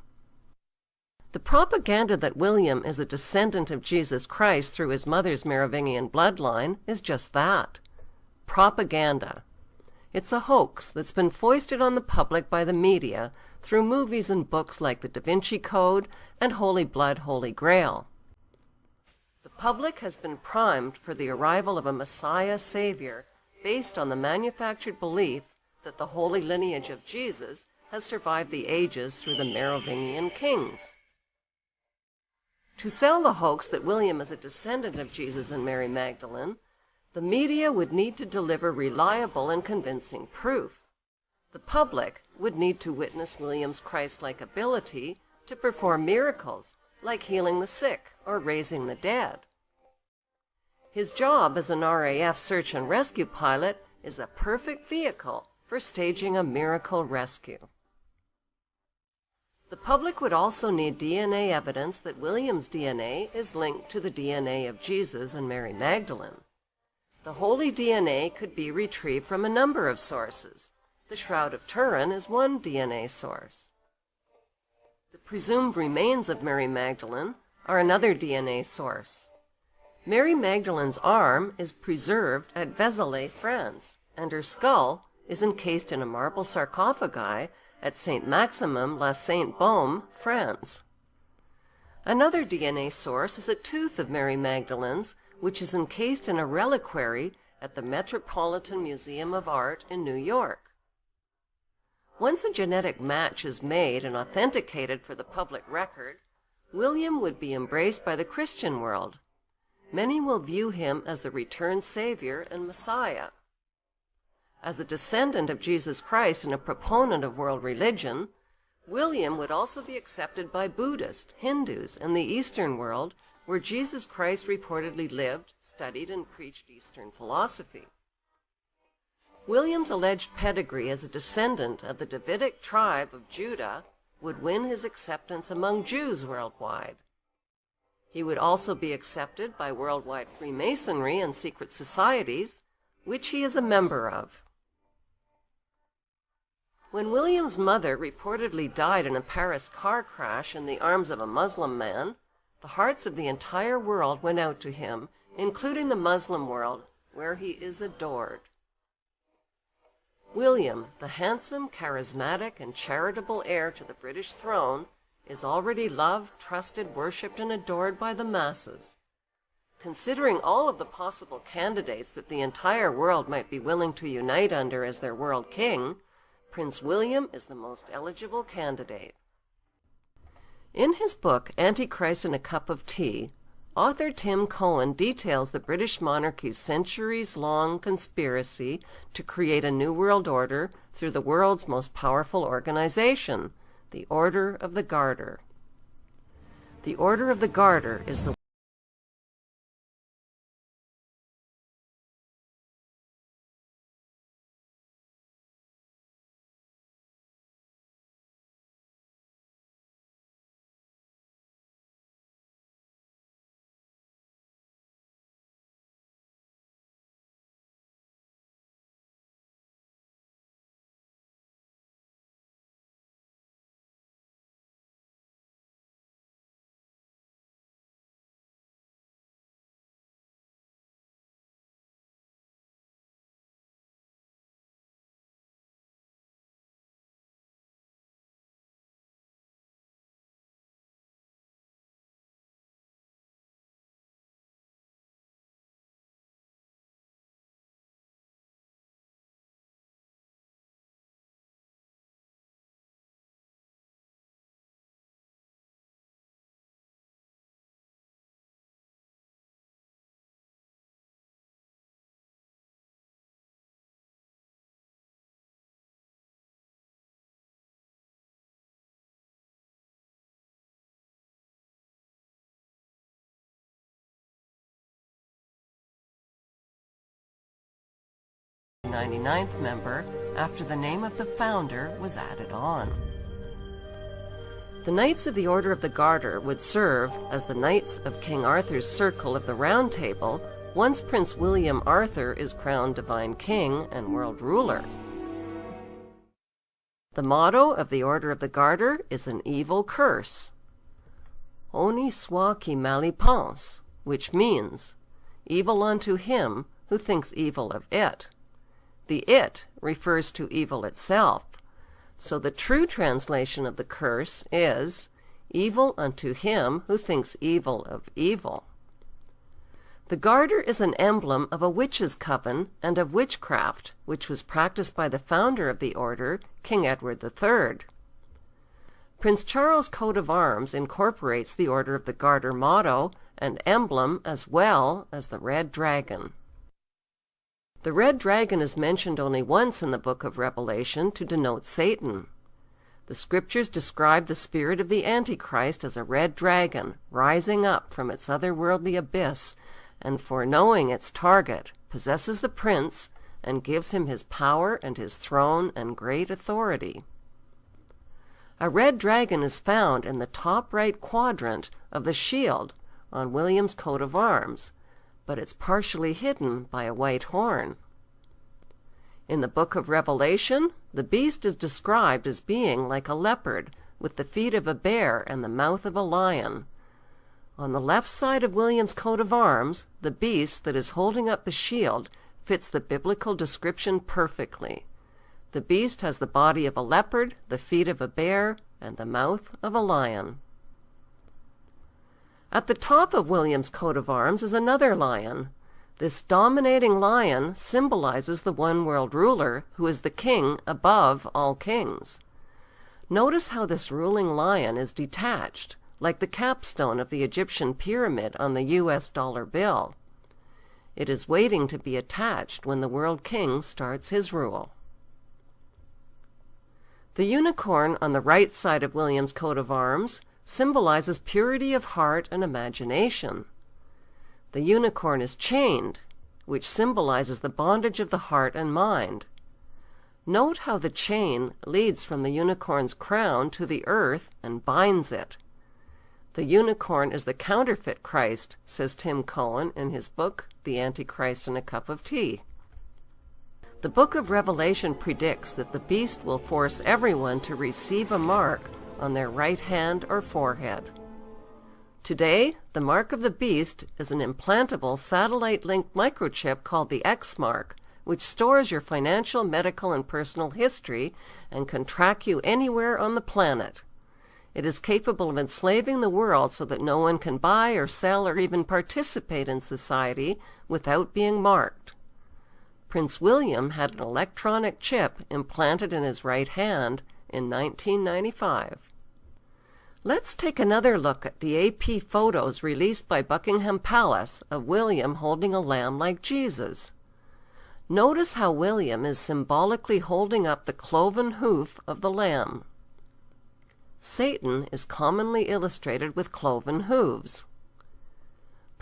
The propaganda that William is a descendant of Jesus Christ through his mother's Merovingian bloodline is just that. Propaganda. It's a hoax that's been foisted on the public by the media through movies and books like The Da Vinci Code and Holy Blood, Holy Grail. The public has been primed for the arrival of a Messiah Savior based on the manufactured belief that the holy lineage of Jesus has survived the ages through the Merovingian kings. To sell the hoax that William is a descendant of Jesus and Mary Magdalene, the media would need to deliver reliable and convincing proof. The public would need to witness William's Christ-like ability to perform miracles, like healing the sick or raising the dead. His job as an RAF search and rescue pilot is a perfect vehicle for staging a miracle rescue. The public would also need DNA evidence that William's DNA is linked to the DNA of Jesus and Mary Magdalene. The holy DNA could be retrieved from a number of sources. The Shroud of Turin is one DNA source. The presumed remains of Mary Magdalene are another DNA source. Mary Magdalene's arm is preserved at Vézelay, France, and her skull is encased in a marble sarcophagi at Saint Maximum la Sainte Baume, France. Another DNA source is a tooth of Mary Magdalene's, which is encased in a reliquary at the Metropolitan Museum of Art in New York. Once a genetic match is made and authenticated for the public record, William would be embraced by the Christian world. Many will view him as the returned Savior and Messiah. As a descendant of Jesus Christ and a proponent of world religion, William would also be accepted by Buddhists, Hindus, and the Eastern world, where Jesus Christ reportedly lived, studied, and preached Eastern philosophy. William's alleged pedigree as a descendant of the Davidic tribe of Judah would win his acceptance among Jews worldwide. He would also be accepted by worldwide Freemasonry and secret societies, which he is a member of. When William's mother reportedly died in a Paris car crash in the arms of a Muslim man, the hearts of the entire world went out to him, including the Muslim world, where he is adored. William, the handsome, charismatic, and charitable heir to the British throne, is already loved, trusted, worshipped, and adored by the masses. Considering all of the possible candidates that the entire world might be willing to unite under as their world king, Prince William is the most eligible candidate. In his book, Antichrist in a Cup of Tea, author Tim Cohen details the British monarchy's centuries-long conspiracy to create a new world order through the world's most powerful organization, the Order of the Garter. The Order of the Garter is the 99th member after the name of the founder was added on. The Knights of the Order of the Garter would serve as the Knights of King Arthur's Circle of the Round Table once Prince William Arthur is crowned Divine King and World Ruler. The motto of the Order of the Garter is an evil curse, Honi soit qui mal y pense, which means, evil unto him who thinks evil of it. The it refers to evil itself, so the true translation of the curse is, evil unto him who thinks evil of evil. The garter is an emblem of a witch's coven and of witchcraft, which was practiced by the founder of the order, King Edward III. Prince Charles' coat of arms incorporates the Order of the Garter motto and emblem as well as the red dragon. The red dragon is mentioned only once in the book of Revelation to denote Satan. The scriptures describe the spirit of the Antichrist as a red dragon rising up from its otherworldly abyss and, foreknowing its target, possesses the prince and gives him his power and his throne and great authority. A red dragon is found in the top right quadrant of the shield on William's coat of arms, but it's partially hidden by a white horn. In the book of Revelation, the beast is described as being like a leopard, with the feet of a bear and the mouth of a lion. On the left side of William's coat of arms, the beast that is holding up the shield fits the biblical description perfectly. The beast has the body of a leopard, the feet of a bear, and the mouth of a lion. At the top of William's coat of arms is another lion. This dominating lion symbolizes the one world ruler who is the king above all kings. Notice how this ruling lion is detached, like the capstone of the Egyptian pyramid on the US dollar bill. It is waiting to be attached when the world king starts his rule. The unicorn on the right side of William's coat of arms symbolizes purity of heart and imagination. The unicorn is chained, which symbolizes the bondage of the heart and mind. Note how the chain leads from the unicorn's crown to the earth and binds it. The unicorn is the counterfeit Christ, says Tim Cohen in his book, The Antichrist in a Cup of Tea. The book of Revelation predicts that the beast will force everyone to receive a mark on their right hand or forehead. Today, the mark of the beast is an implantable satellite-linked microchip called the X mark, which stores your financial, medical, and personal history and can track you anywhere on the planet. It is capable of enslaving the world so that no one can buy or sell or even participate in society without being marked. Prince William had an electronic chip implanted in his right hand in 1995. Let's take another look at the AP photos released by Buckingham Palace of William holding a lamb like Jesus. Notice how William is symbolically holding up the cloven hoof of the lamb. Satan is commonly illustrated with cloven hooves.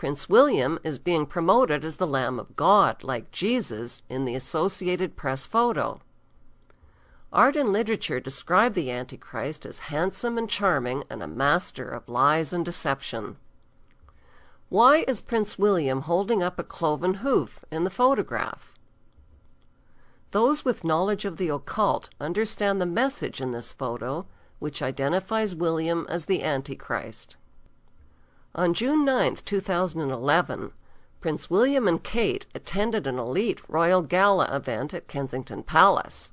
Prince William is being promoted as the Lamb of God, like Jesus, in the Associated Press photo. Art and literature describe the Antichrist as handsome and charming and a master of lies and deception. Why is Prince William holding up a cloven hoof in the photograph? Those with knowledge of the occult understand the message in this photo, which identifies William as the Antichrist. On June 9, 2011, Prince William and Kate attended an elite royal gala event at Kensington Palace.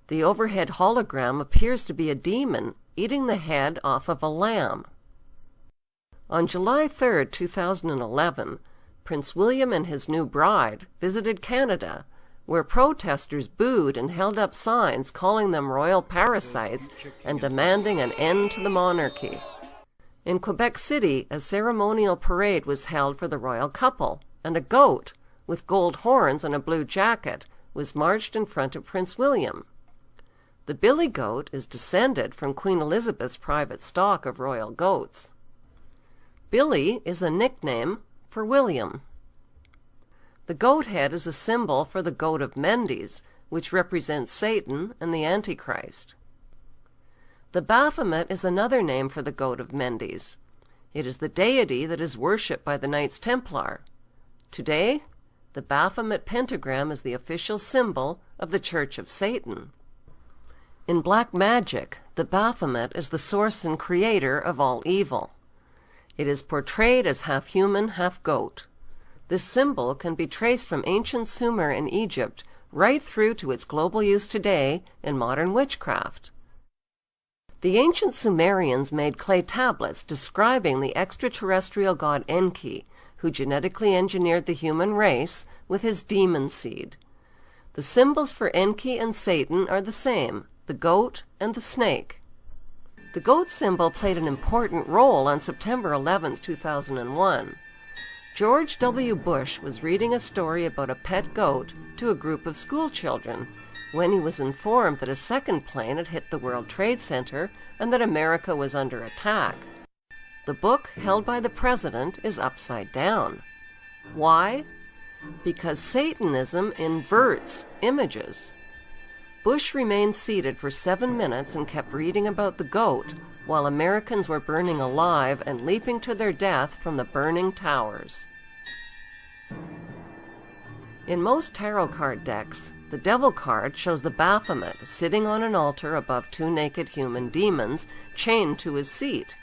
The overhead hologram appears to be a demon eating the head off of a lamb. On July 3, 2011, Prince William and his new bride visited Canada, where protesters booed and held up signs calling them royal parasites and demanding an end to the monarchy. In Quebec City, a ceremonial parade was held for the royal couple, and a goat, with gold horns and a blue jacket, was marched in front of Prince William. The billy goat is descended from Queen Elizabeth's private stock of royal goats. Billy is a nickname for William. The goat head is a symbol for the goat of Mendes, which represents Satan and the Antichrist. The Baphomet is another name for the goat of Mendes. It is the deity that is worshipped by the Knights Templar. Today, the Baphomet pentagram is the official symbol of the Church of Satan. In black magic, the Baphomet is the source and creator of all evil. It is portrayed as half human, half goat. This symbol can be traced from ancient Sumer in Egypt right through to its global use today in modern witchcraft. The ancient Sumerians made clay tablets describing the extraterrestrial god Enki, who genetically engineered the human race with his demon seed. The symbols for Enki and Satan are the same, the goat and the snake. The goat symbol played an important role on September 11, 2001. George W. Bush was reading a story about a pet goat to a group of school children when he was informed that a second plane had hit the World Trade Center and that America was under attack. The book held by the president is upside down. Why? Because Satanism inverts images. Bush remained seated for 7 minutes and kept reading about the goat while Americans were burning alive and leaping to their death from the burning towers. In most tarot card decks, the Devil card shows the Baphomet sitting on an altar above 2 naked human demons chained to his seat.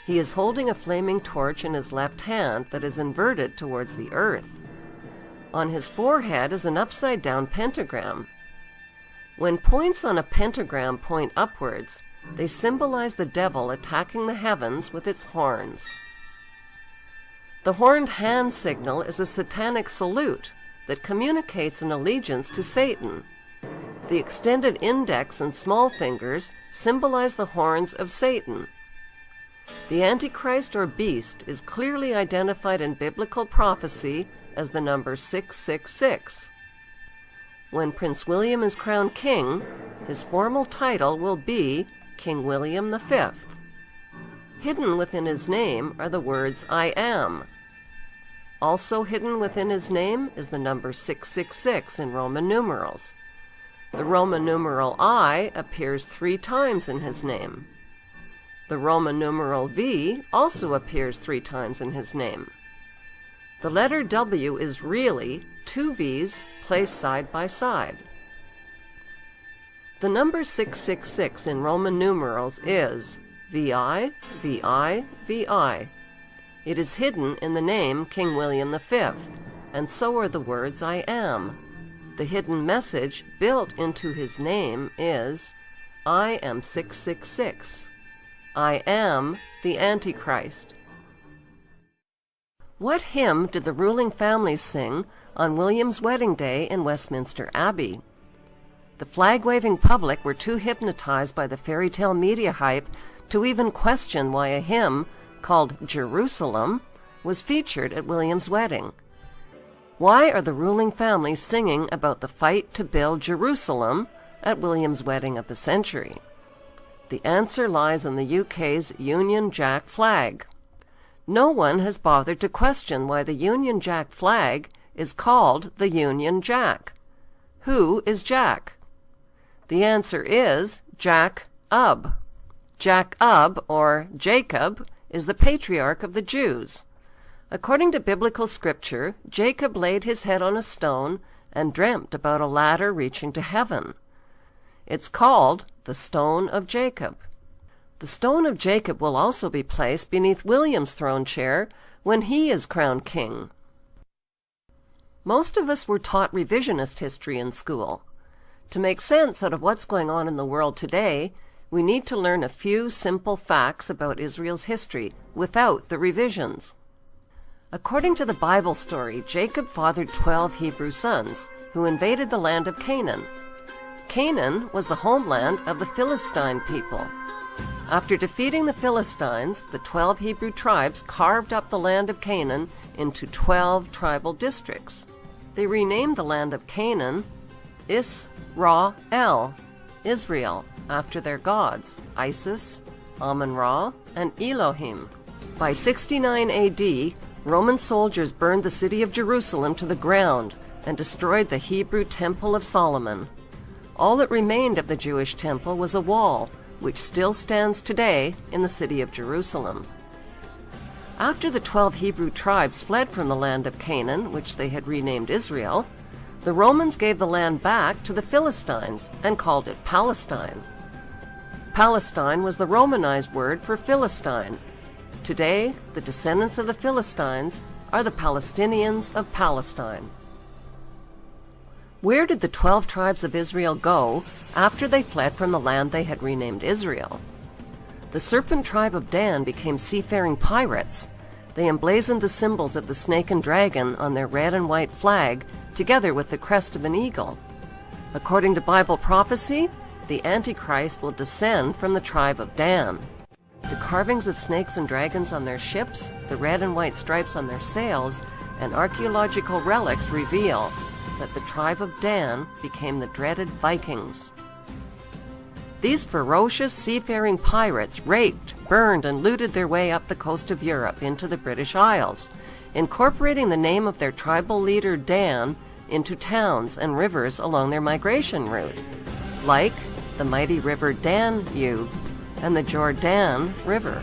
He is holding a flaming torch in his left hand that is inverted towards the earth. On his forehead is an upside-down pentagram. When points on a pentagram point upwards, they symbolize the devil attacking the heavens with its horns. The horned hand signal is a satanic salute that communicates an allegiance to Satan. The extended index and small fingers symbolize the horns of Satan. The Antichrist or beast is clearly identified in biblical prophecy as the number 666. When Prince William is crowned king, his formal title will be King William V. Hidden within his name are the words I am. Also hidden within his name is the number 666 in Roman numerals. The Roman numeral I appears 3 times in his name. The Roman numeral V also appears 3 times in his name. The letter W is really 2 V's placed side by side. The number 666 in Roman numerals is VI, VI, VI. It is hidden in the name King William V, and so are the words I am. The hidden message built into his name is I am 666. I am the Antichrist. What hymn did the ruling family sing on William's wedding day in Westminster Abbey? The flag-waving public were too hypnotized by the fairy tale media hype to even question why a hymn called Jerusalem was featured at William's wedding. Why are the ruling family singing about the fight to build Jerusalem at William's wedding of the century? The answer lies in the UK's Union Jack flag. No one has bothered to question why the Union Jack flag is called the Union Jack. Who is Jack? The answer is Jack-Ub. Jack-Ub, or Jacob, is the patriarch of the Jews. According to biblical scripture, Jacob laid his head on a stone and dreamt about a ladder reaching to heaven. It's called the Stone of Jacob. The Stone of Jacob will also be placed beneath William's throne chair when he is crowned king. Most of us were taught revisionist history in school. To make sense out of what's going on in the world today, we need to learn a few simple facts about Israel's history without the revisions. According to the Bible story, Jacob fathered 12 Hebrew sons who invaded the land of Canaan. Canaan was the homeland of the Philistine people. After defeating the Philistines, the 12 Hebrew tribes carved up the land of Canaan into 12 tribal districts. They renamed the land of Canaan Israel, Israel, after their gods, Isis, Amun-Ra, and Elohim. By 69 AD, Roman soldiers burned the city of Jerusalem to the ground and destroyed the Hebrew Temple of Solomon. All that remained of the Jewish temple was a wall, which still stands today in the city of Jerusalem. After the 12 Hebrew tribes fled from the land of Canaan, which they had renamed Israel, the Romans gave the land back to the Philistines and called it Palestine. Palestine was the Romanized word for Philistine. Today, the descendants of the Philistines are the Palestinians of Palestine. Where did the 12 tribes of Israel go after they fled from the land they had renamed Israel? The serpent tribe of Dan became seafaring pirates. They emblazoned the symbols of the snake and dragon on their red and white flag, together with the crest of an eagle. According to Bible prophecy, the Antichrist will descend from the tribe of Dan. The carvings of snakes and dragons on their ships, the red and white stripes on their sails, and archaeological relics reveal that the tribe of Dan became the dreaded Vikings. These ferocious seafaring pirates raped, burned, and looted their way up the coast of Europe into the British Isles, incorporating the name of their tribal leader Dan into towns and rivers along their migration route, like the mighty river Danube and the Jordan River.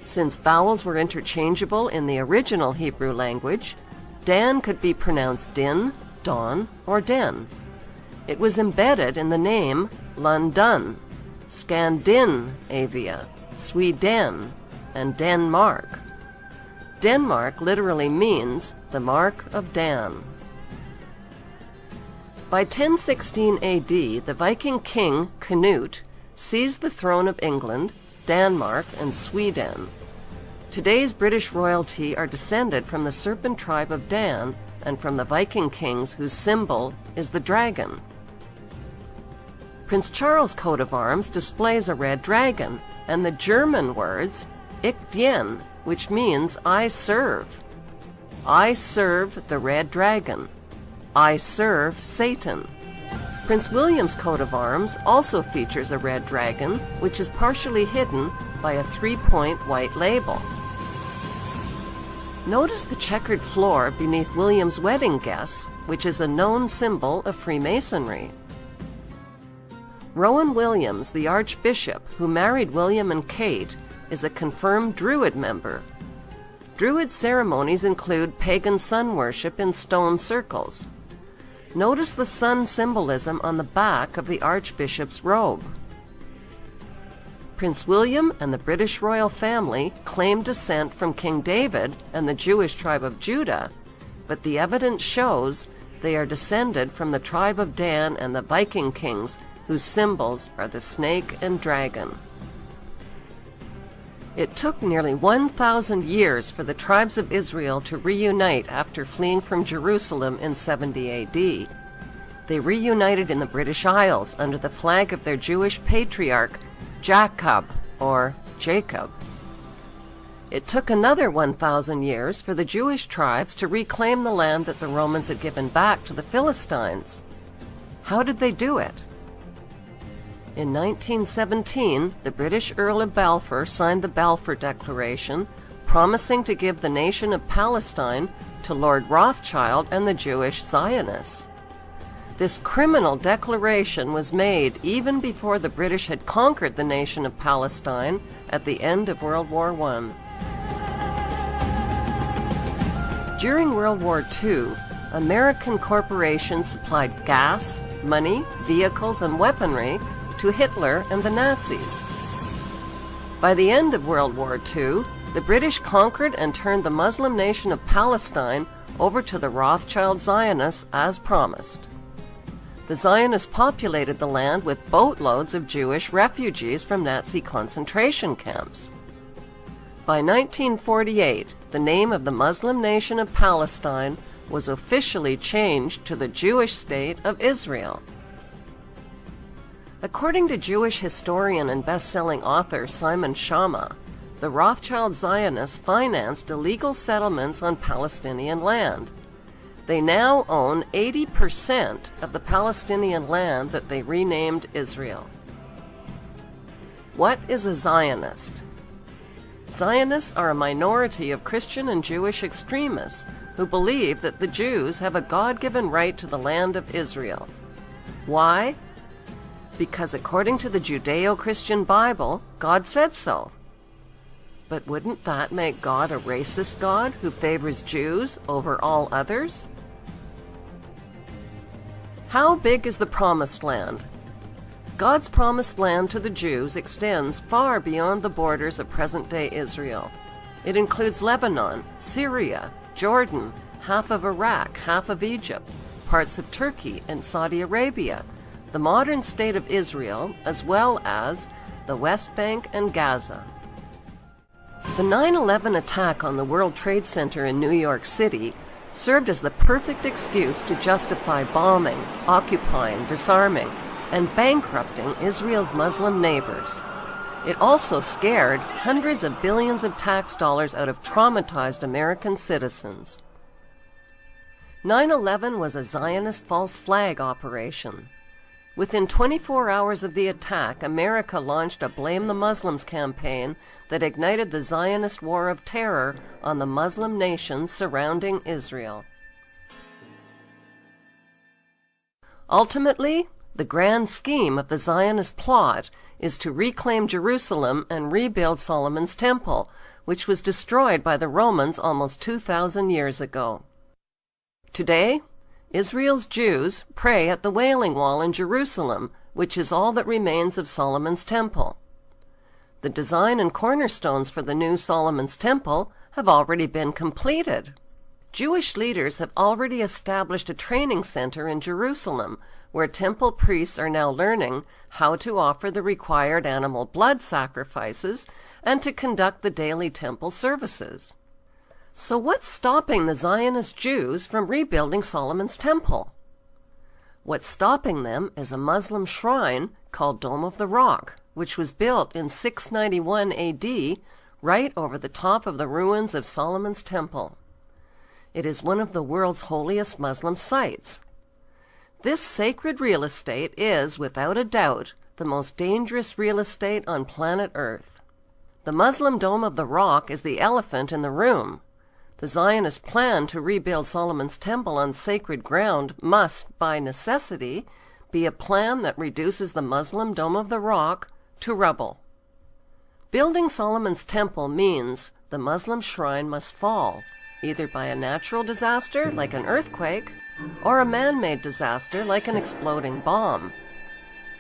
Since vowels were interchangeable in the original Hebrew language, Dan could be pronounced Din, Don, or Den. It was embedded in the name London, Scandinavia, Sweden, and Denmark. Denmark literally means the mark of Dan. By 1016 AD, the Viking king Canute seized the throne of England, Denmark, and Sweden. Today's British royalty are descended from the serpent tribe of Dan and from the Viking kings whose symbol is the dragon. Prince Charles' coat of arms displays a red dragon and the German words Ich dien, which means I serve. I serve the red dragon. I serve Satan. Prince William's coat of arms also features a red dragon, which is partially hidden by a 3-point white label. Notice the checkered floor beneath William's wedding guests, which is a known symbol of Freemasonry. Rowan Williams, the Archbishop who married William and Kate, is a confirmed Druid member. Druid ceremonies include pagan sun worship in stone circles. Notice the sun symbolism on the back of the Archbishop's robe. Prince William and the British royal family claim descent from King David and the Jewish tribe of Judah, but the evidence shows they are descended from the tribe of Dan and the Viking kings, whose symbols are the snake and dragon. It took nearly 1,000 years for the tribes of Israel to reunite after fleeing from Jerusalem in 70 AD. They reunited in the British Isles under the flag of their Jewish patriarch, Jacob, or Jacob. It took another 1,000 years for the Jewish tribes to reclaim the land that the Romans had given back to the Philistines. How did they do it? In 1917, the British Earl of Balfour signed the Balfour Declaration, promising to give the nation of Palestine to Lord Rothschild and the Jewish Zionists. This criminal declaration was made even before the British had conquered the nation of Palestine at the end of World War I. During World War II, American corporations supplied gas, money, vehicles, and weaponry to Hitler and the Nazis. By the end of World War II, the British conquered and turned the Muslim nation of Palestine over to the Rothschild Zionists as promised. The Zionists populated the land with boatloads of Jewish refugees from Nazi concentration camps. By 1948, the name of the Muslim nation of Palestine was officially changed to the Jewish state of Israel. According to Jewish historian and best-selling author Simon Schama, the Rothschild Zionists financed illegal settlements on Palestinian land. They now own 80% of the Palestinian land that they renamed Israel. What is a Zionist? Zionists are a minority of Christian and Jewish extremists who believe that the Jews have a God-given right to the land of Israel. Why? Because according to the Judeo-Christian Bible, God said so. But wouldn't that make God a racist God who favors Jews over all others? How big is the Promised Land? God's promised land to the Jews extends far beyond the borders of present-day Israel. It includes Lebanon, Syria, Jordan, half of Iraq, half of Egypt, parts of Turkey and Saudi Arabia, the modern state of Israel, as well as the West Bank and Gaza. The 9/11 attack on the World Trade Center in New York City served as the perfect excuse to justify bombing, occupying, disarming, and bankrupting Israel's Muslim neighbors. It also scared hundreds of billions of tax dollars out of traumatized American citizens. 9/11 was a Zionist false flag operation. Within 24 hours of the attack, America launched a Blame the Muslims campaign that ignited the Zionist war of terror on the Muslim nations surrounding Israel. Ultimately, the grand scheme of the Zionist plot is to reclaim Jerusalem and rebuild Solomon's Temple, which was destroyed by the Romans almost 2,000 years ago. Today, Israel's Jews pray at the Wailing Wall in Jerusalem, which is all that remains of Solomon's Temple. The design and cornerstones for the new Solomon's Temple have already been completed. Jewish leaders have already established a training center in Jerusalem, where temple priests are now learning how to offer the required animal blood sacrifices and to conduct the daily temple services. So what's stopping the Zionist Jews from rebuilding Solomon's Temple? What's stopping them is a Muslim shrine called Dome of the Rock, which was built in 691 AD right over the top of the ruins of Solomon's Temple. It is one of the world's holiest Muslim sites. This sacred real estate is, without a doubt, the most dangerous real estate on planet Earth. The Muslim Dome of the Rock is the elephant in the room. The Zionist plan to rebuild Solomon's Temple on sacred ground must, by necessity, be a plan that reduces the Muslim Dome of the Rock to rubble. Building Solomon's Temple means the Muslim shrine must fall, either by a natural disaster like an earthquake, or a man-made disaster like an exploding bomb.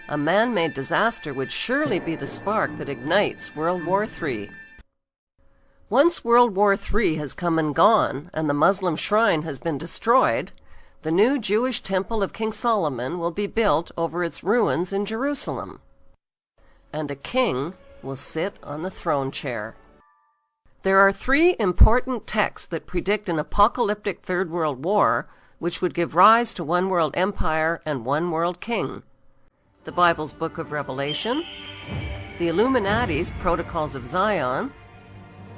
A man-made disaster would surely be the spark that ignites World War III. Once World War III has come and gone, and the Muslim shrine has been destroyed, the new Jewish Temple of King Solomon will be built over its ruins in Jerusalem. And a king will sit on the throne chair. There are 3 important texts that predict an apocalyptic Third World War, which would give rise to one world empire and one world king. The Bible's Book of Revelation, the Illuminati's Protocols of Zion,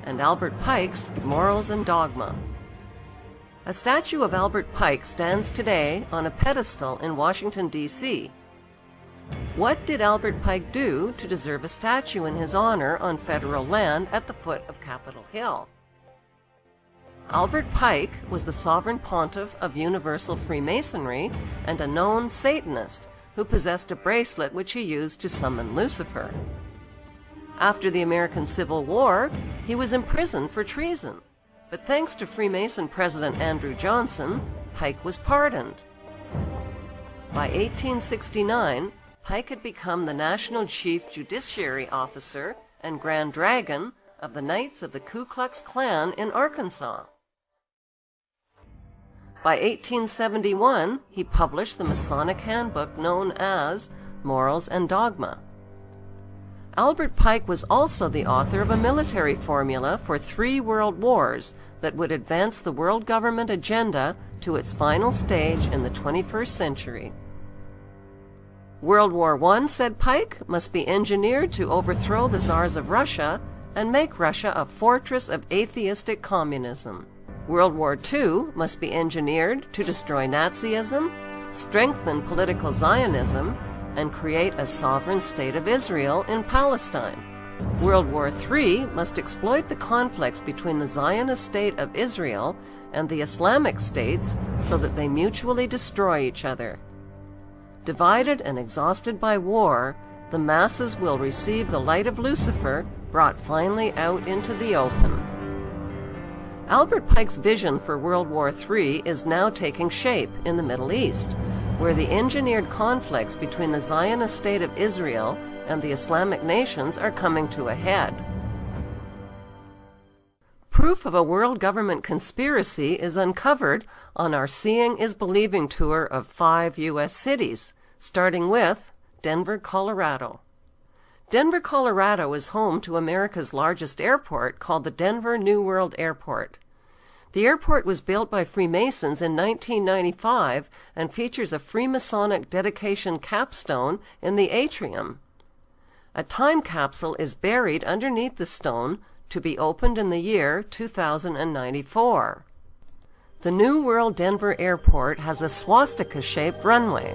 and Albert Pike's Morals and Dogma. A statue of Albert Pike stands today on a pedestal in Washington, D.C. What did Albert Pike do to deserve a statue in his honor on federal land at the foot of Capitol Hill? Albert Pike was the sovereign pontiff of Universal Freemasonry and a known Satanist who possessed a bracelet which he used to summon Lucifer. After the American Civil War, he was imprisoned for treason, but thanks to Freemason President Andrew Johnson, Pike was pardoned. By 1869, Pike had become the National Chief Judiciary Officer and Grand Dragon of the Knights of the Ku Klux Klan in Arkansas. By 1871, he published the Masonic handbook known as Morals and Dogma. Albert Pike was also the author of a military formula for 3 world wars that would advance the world government agenda to its final stage in the 21st century. World War I, said Pike, must be engineered to overthrow the Tsars of Russia and make Russia a fortress of atheistic communism. World War II must be engineered to destroy Nazism, strengthen political Zionism, and create a sovereign state of Israel in Palestine. World War III must exploit the conflicts between the Zionist state of Israel and the Islamic states so that they mutually destroy each other. Divided and exhausted by war, the masses will receive the light of Lucifer brought finally out into the open. Albert Pike's vision for World War III is now taking shape in the Middle East, where the engineered conflicts between the Zionist state of Israel and the Islamic nations are coming to a head. Proof of a world government conspiracy is uncovered on our Seeing is Believing tour of 5 U.S. cities, starting with Denver, Colorado. Denver, Colorado is home to America's largest airport called the Denver New World Airport. The airport was built by Freemasons in 1995 and features a Freemasonic dedication capstone in the atrium. A time capsule is buried underneath the stone to be opened in the year 2094. The New World Denver Airport has a swastika-shaped runway.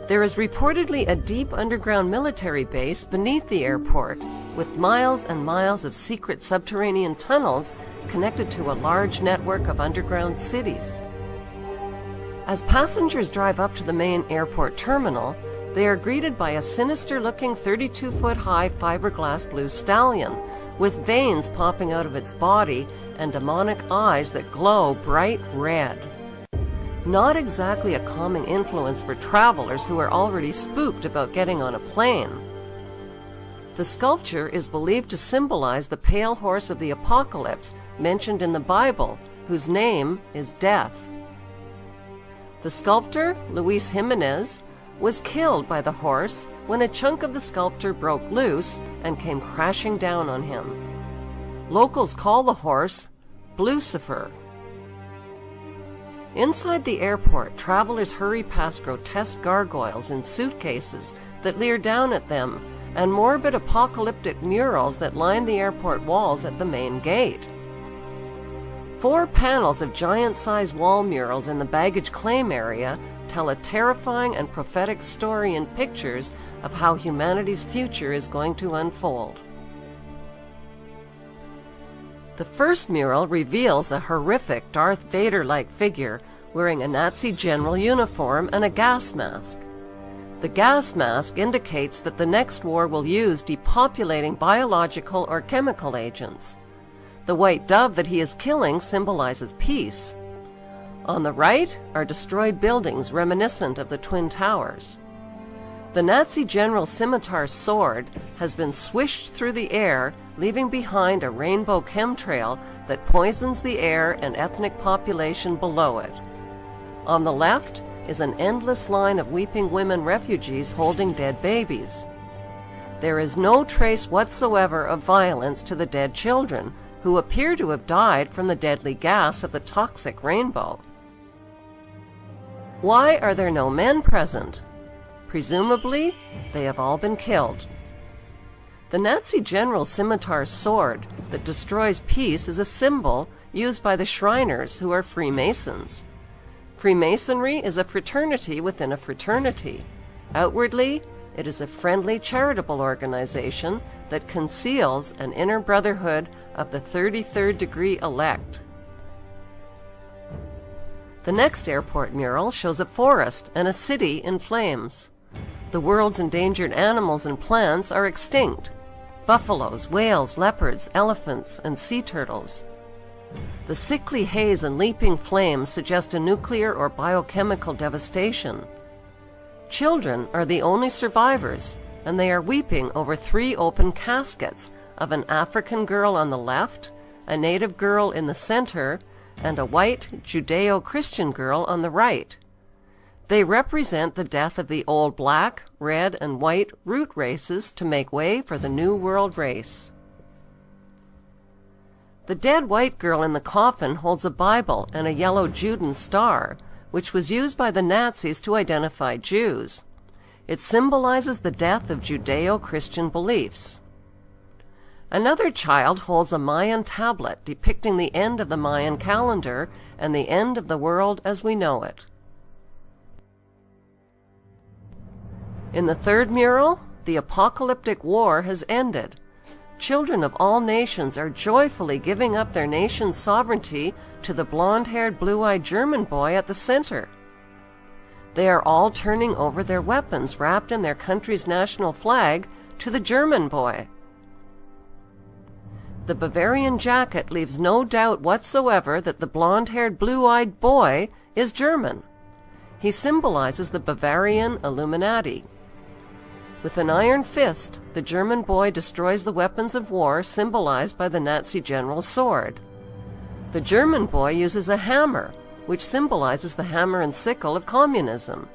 There is reportedly a deep underground military base beneath the airport, with miles and miles of secret subterranean tunnels connected to a large network of underground cities. As passengers drive up to the main airport terminal, they are greeted by a sinister-looking 32-foot-high fiberglass blue stallion, with veins popping out of its body and demonic eyes that glow bright red. Not exactly a calming influence for travelers who are already spooked about getting on a plane. The sculpture is believed to symbolize the pale horse of the apocalypse mentioned in the Bible, whose name is Death. The sculptor, Luis Jimenez, was killed by the horse when a chunk of the sculpture broke loose and came crashing down on him. Locals call the horse Blucifer. Inside the airport, travelers hurry past grotesque gargoyles in suitcases that leer down at them, and morbid apocalyptic murals that line the airport walls at the main gate. 4 panels of giant-sized wall murals in the baggage claim area tell a terrifying and prophetic story in pictures of how humanity's future is going to unfold. The first mural reveals a horrific Darth Vader-like figure wearing a Nazi general uniform and a gas mask. The gas mask indicates that the next war will use depopulating biological or chemical agents. The white dove that he is killing symbolizes peace. On the right are destroyed buildings reminiscent of the Twin Towers. The Nazi general's scimitar sword has been swished through the air, leaving behind a rainbow chemtrail that poisons the air and ethnic population below it. On the left is an endless line of weeping women refugees holding dead babies. There is no trace whatsoever of violence to the dead children, who appear to have died from the deadly gas of the toxic rainbow. Why are there no men present? Presumably, they have all been killed. The Nazi general's scimitar sword that destroys peace is a symbol used by the Shriners, who are Freemasons. Freemasonry is a fraternity within a fraternity. Outwardly, it is a friendly charitable organization that conceals an inner brotherhood of the 33rd degree elect. The next airport mural shows a forest and a city in flames. The world's endangered animals and plants are extinct: buffaloes, whales, leopards, elephants, and sea turtles. The sickly haze and leaping flames suggest a nuclear or biochemical devastation. Children are the only survivors, and they are weeping over 3 open caskets of an African girl on the left, a native girl in the center, and a white Judeo-Christian girl on the right. They represent the death of the old black, red, and white root races to make way for the New World race. The dead white girl in the coffin holds a Bible and a yellow Juden star, which was used by the Nazis to identify Jews. It symbolizes the death of Judeo-Christian beliefs. Another child holds a Mayan tablet depicting the end of the Mayan calendar and the end of the world as we know it. In the third mural, The apocalyptic war has ended. Children of all nations are joyfully giving up their nation's sovereignty to the blonde-haired, blue-eyed German boy at the center. They are all turning over their weapons wrapped in their country's national flag to the German boy. The Bavarian jacket leaves no doubt whatsoever that the blonde-haired, blue-eyed boy is German. He symbolizes the Bavarian Illuminati. With an iron fist, the German boy destroys the weapons of war symbolized by the Nazi general's sword. The German boy uses a hammer, which symbolizes the hammer and sickle of communism.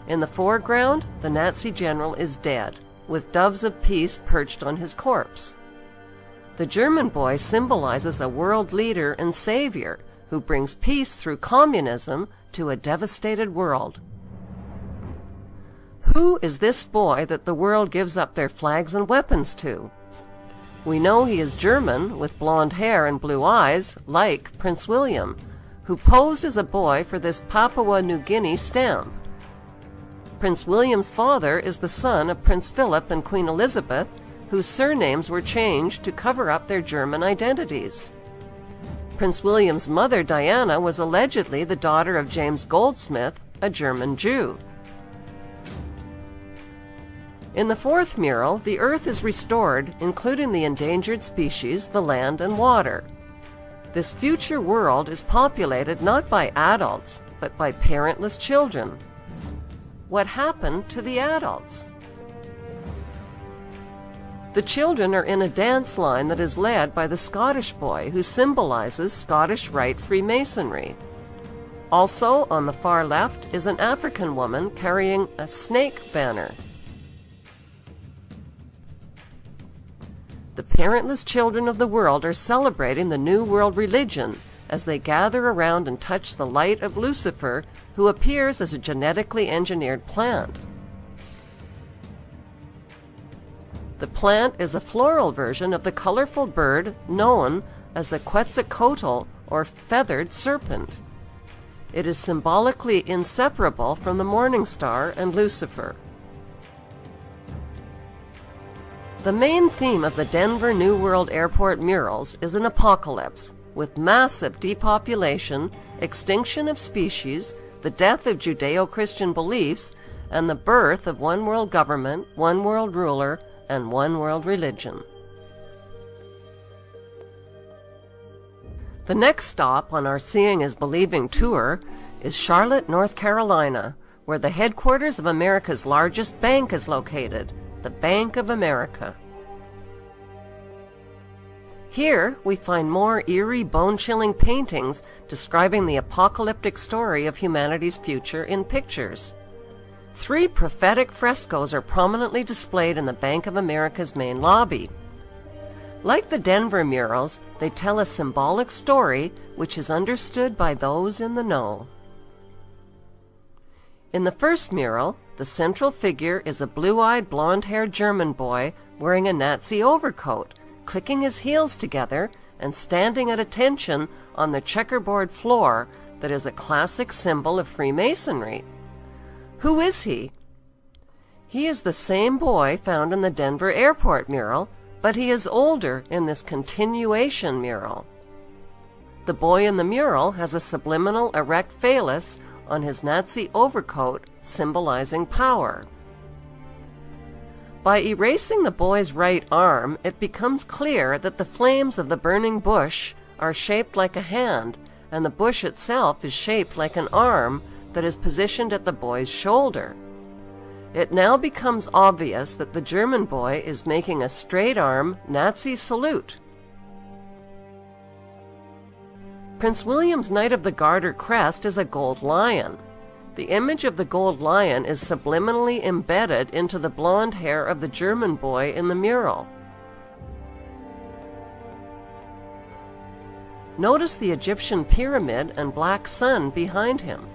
In the foreground, the Nazi general is dead, with doves of peace perched on his corpse. The German boy symbolizes a world leader and savior who brings peace through communism to a devastated world. Who is this boy that the world gives up their flags and weapons to? We know he is German, with blonde hair and blue eyes, like Prince William, who posed as a boy for this Papua New Guinea stamp. Prince William's father is the son of Prince Philip and Queen Elizabeth, whose surnames were changed to cover up their German identities. Prince William's mother, Diana, was allegedly the daughter of James Goldsmith, a German Jew. In the fourth mural, the earth is restored, including the endangered species, the land and water. This future world is populated not by adults, but by parentless children. What happened to the adults? The children are in a dance line that is led by the Scottish boy, who symbolizes Scottish Rite Freemasonry. Also, on the far left is an African woman carrying a snake banner. The parentless children of the world are celebrating the New World religion as they gather around and touch the light of Lucifer, who appears as a genetically engineered plant. The plant is a floral version of the colorful bird known as the Quetzalcoatl, or feathered serpent. It is symbolically inseparable from the morning star and Lucifer. The main theme of the Denver New World Airport murals is an apocalypse, with massive depopulation, extinction of species, the death of Judeo-Christian beliefs, and the birth of one world government, one world ruler, and one world religion. The next stop on our Seeing is Believing tour is Charlotte, North Carolina, where the headquarters of America's largest bank is located, the Bank of America. Here we find more eerie, bone-chilling paintings describing the apocalyptic story of humanity's future in pictures. 3 prophetic frescoes are prominently displayed in the Bank of America's main lobby. Like the Denver murals, they tell a symbolic story which is understood by those in the know. In the first mural, the central figure is a blue-eyed, blonde-haired German boy wearing a Nazi overcoat, clicking his heels together and standing at attention on the checkerboard floor that is a classic symbol of Freemasonry. Who is he? He is the same boy found in the Denver Airport mural, but he is older in this continuation mural. The boy in the mural has a subliminal erect phallus on his Nazi overcoat, symbolizing power. By erasing the boy's right arm, it becomes clear that the flames of the burning bush are shaped like a hand, and the bush itself is shaped like an arm that is positioned at the boy's shoulder. It now becomes obvious that the German boy is making a straight-arm Nazi salute. Prince William's Knight of the Garter crest is a gold lion. The image of the gold lion is subliminally embedded into the blonde hair of the German boy in the mural. Notice the Egyptian pyramid and black sun behind him.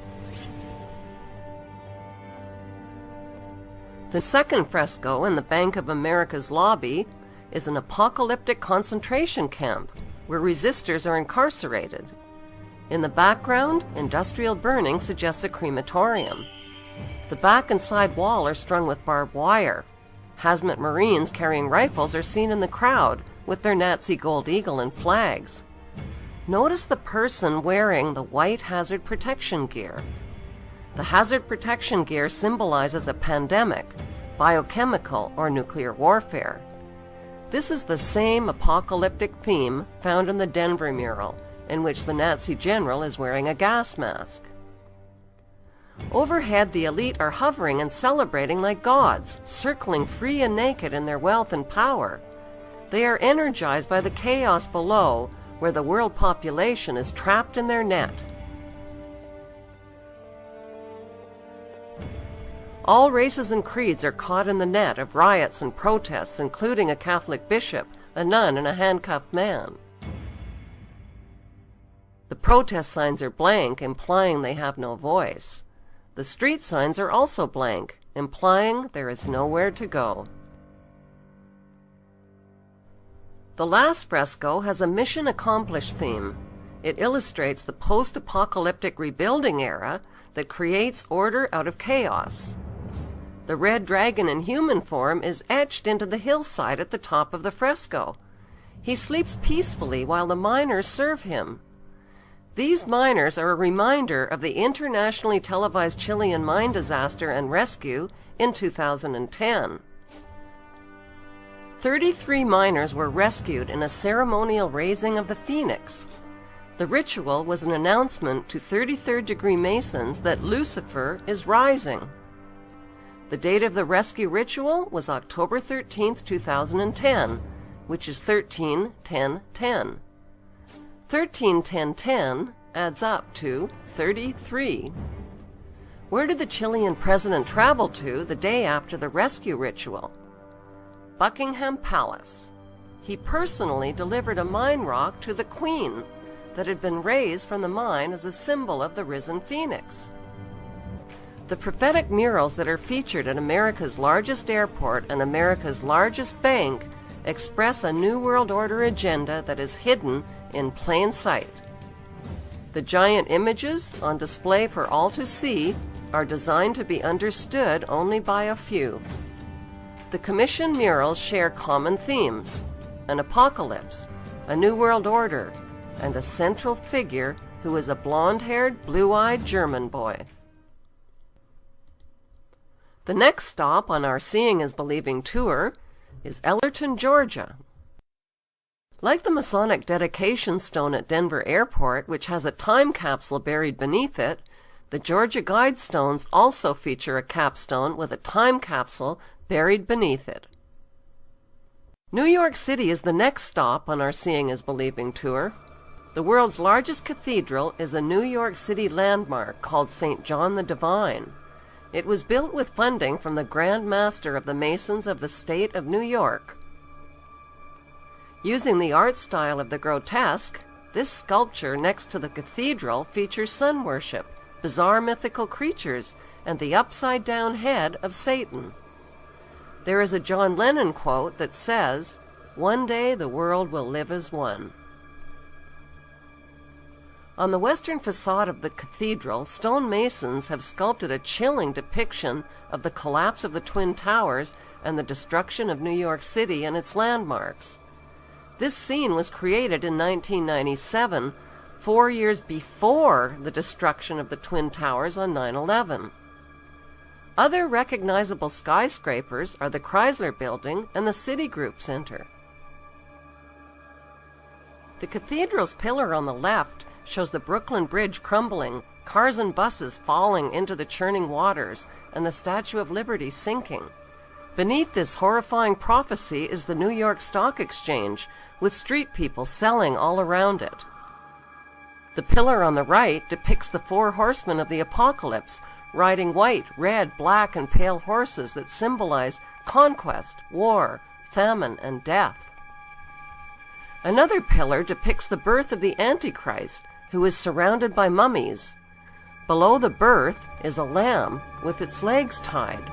The second fresco in the Bank of America's lobby is an apocalyptic concentration camp where resistors are incarcerated. In the background, industrial burning suggests a crematorium. The back and side wall are strung with barbed wire. Hazmat Marines carrying rifles are seen in the crowd with their Nazi Gold Eagle and flags. Notice the person wearing the white hazard protection gear. The hazard protection gear symbolizes a pandemic, biochemical, or nuclear warfare. This is the same apocalyptic theme found in the Denver mural, in which the Nazi general is wearing a gas mask. Overhead, the elite are hovering and celebrating like gods, circling free and naked in their wealth and power. They are energized by the chaos below, where the world population is trapped in their net. All races and creeds are caught in the net of riots and protests, including a Catholic bishop, a nun, and a handcuffed man. The protest signs are blank, implying they have no voice. The street signs are also blank, implying there is nowhere to go. The last fresco has a mission accomplished theme. It illustrates the post-apocalyptic rebuilding era that creates order out of chaos. The red dragon in human form is etched into the hillside at the top of the fresco. He sleeps peacefully while the miners serve him. These miners are a reminder of the internationally televised Chilean mine disaster and rescue in 2010. 33 miners were rescued in a ceremonial raising of the phoenix. The ritual was an announcement to 33rd degree Masons that Lucifer is rising. The date of the rescue ritual was October 13, 2010, which is 13-10-10. 13-10-10 adds up to 33. Where did the Chilean president travel to the day after the rescue ritual? Buckingham Palace. He personally delivered a mine rock to the Queen that had been raised from the mine as a symbol of the risen phoenix. The prophetic murals that are featured at America's largest airport and America's largest bank express a New World Order agenda that is hidden in plain sight. The giant images on display for all to see are designed to be understood only by a few. The commissioned murals share common themes: an apocalypse, a New World Order, and a central figure who is a blonde-haired, blue-eyed German boy. The next stop on our Seeing is Believing tour is Ellerton, Georgia. Like the Masonic dedication stone at Denver Airport, which has a time capsule buried beneath it, the Georgia Guide stones also feature a capstone with a time capsule buried beneath it. New York City is the next stop on our Seeing is Believing tour. The world's largest cathedral is a New York City landmark called St. John the Divine. It was built with funding from the Grand Master of the Masons of the state of New York. Using the art style of the grotesque, this sculpture next to the cathedral features sun worship, bizarre mythical creatures, and the upside-down head of Satan. There is a John Lennon quote that says, "One day the world will live as one." On the western facade of the cathedral, stonemasons have sculpted a chilling depiction of the collapse of the Twin Towers and the destruction of New York City and its landmarks. This scene was created in 1997, 4 years before the destruction of the Twin Towers on 9/11. Other recognizable skyscrapers are the Chrysler Building and the Citigroup Center. The cathedral's pillar on the left shows the Brooklyn Bridge crumbling, cars and buses falling into the churning waters, and the Statue of Liberty sinking. Beneath this horrifying prophecy is the New York Stock Exchange, with street people selling all around it. The pillar on the right depicts the 4 horsemen of the apocalypse, riding white, red, black, and pale horses that symbolize conquest, war, famine, and death. Another pillar depicts the birth of the Antichrist, who is surrounded by mummies. Below the birth is a lamb with its legs tied.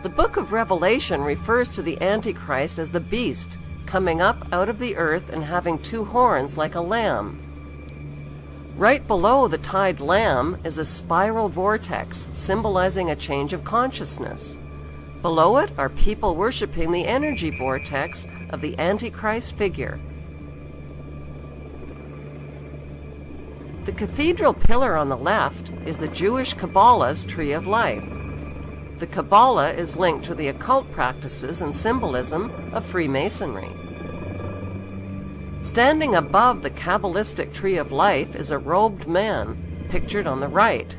The book of Revelation refers to the Antichrist as the beast, coming up out of the earth and having 2 horns like a lamb. Right below the tied lamb is a spiral vortex, symbolizing a change of consciousness. Below it are people worshiping the energy vortex of the Antichrist figure. The cathedral pillar on the left is the Jewish Kabbalah's Tree of Life. The Kabbalah is linked to the occult practices and symbolism of Freemasonry. Standing above the Kabbalistic Tree of Life is a robed man, pictured on the right.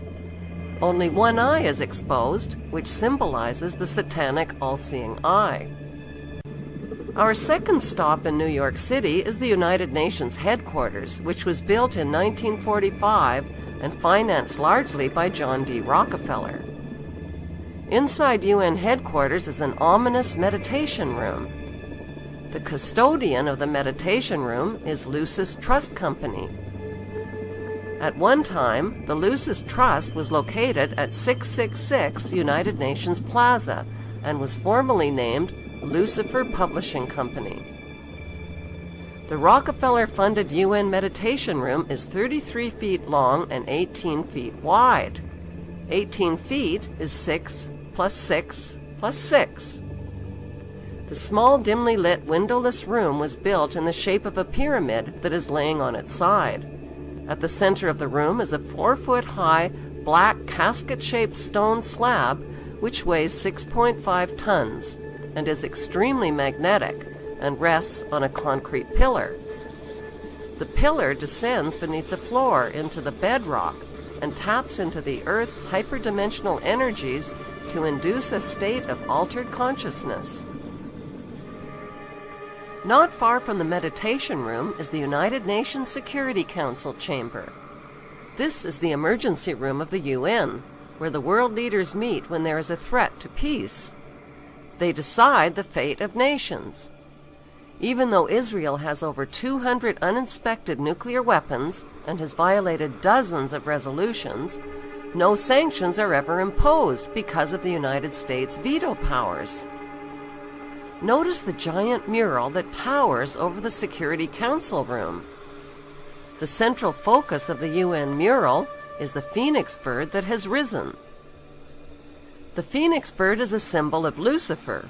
Only one eye is exposed, which symbolizes the satanic all-seeing eye. Our second stop in New York City is the United Nations headquarters, which was built in 1945 and financed largely by John D. Rockefeller. Inside UN headquarters is an ominous meditation room. The custodian of the meditation room is Lucis Trust Company. At one time, the Lucis Trust was located at 666 United Nations Plaza and was formerly named Lucifer Publishing Company. The Rockefeller-funded UN meditation room is 33 feet long and 18 feet wide. 18 feet is 6 plus 6 plus 6. The small, dimly lit, windowless room was built in the shape of a pyramid that is laying on its side. At the center of the room is a 4-foot-high, black, casket-shaped stone slab which weighs 6.5 tons and is extremely magnetic and rests on a concrete pillar. The pillar descends beneath the floor into the bedrock and taps into the Earth's hyperdimensional energies to induce a state of altered consciousness. Not far from the meditation room is the United Nations Security Council chamber. This is the emergency room of the UN, where the world leaders meet when there is a threat to peace. They decide the fate of nations. Even though Israel has over 200 uninspected nuclear weapons and has violated dozens of resolutions, no sanctions are ever imposed because of the United States' veto powers. Notice the giant mural that towers over the Security Council room. The central focus of the UN mural is the phoenix bird that has risen. The phoenix bird is a symbol of Lucifer.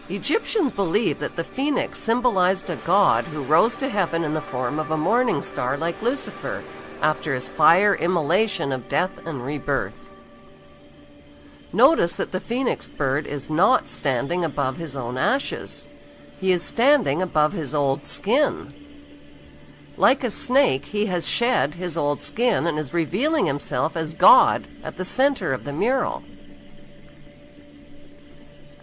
Egyptians believed that the phoenix symbolized a god who rose to heaven in the form of a morning star like Lucifer after his fire immolation of death and rebirth. Notice that the phoenix bird is not standing above his own ashes. He is standing above his old skin. Like a snake, he has shed his old skin and is revealing himself as God at the center of the mural.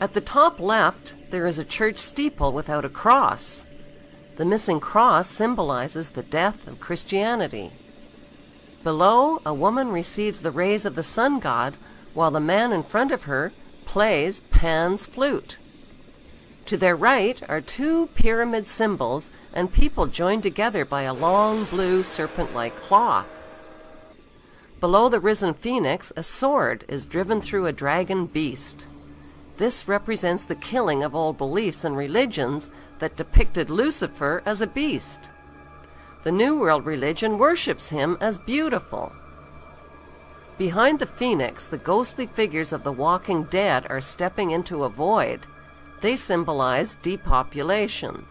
At the top left, there is a church steeple without a cross. The missing cross symbolizes the death of Christianity. Below, a woman receives the rays of the sun god, while the man in front of her plays Pan's flute. To their right are two pyramid symbols and people joined together by a long blue serpent-like cloth. Below the risen phoenix, a sword is driven through a dragon beast. This represents the killing of old beliefs and religions that depicted Lucifer as a beast. The New World religion worships him as beautiful. Behind the phoenix, the ghostly figures of the walking dead are stepping into a void. They symbolize depopulation.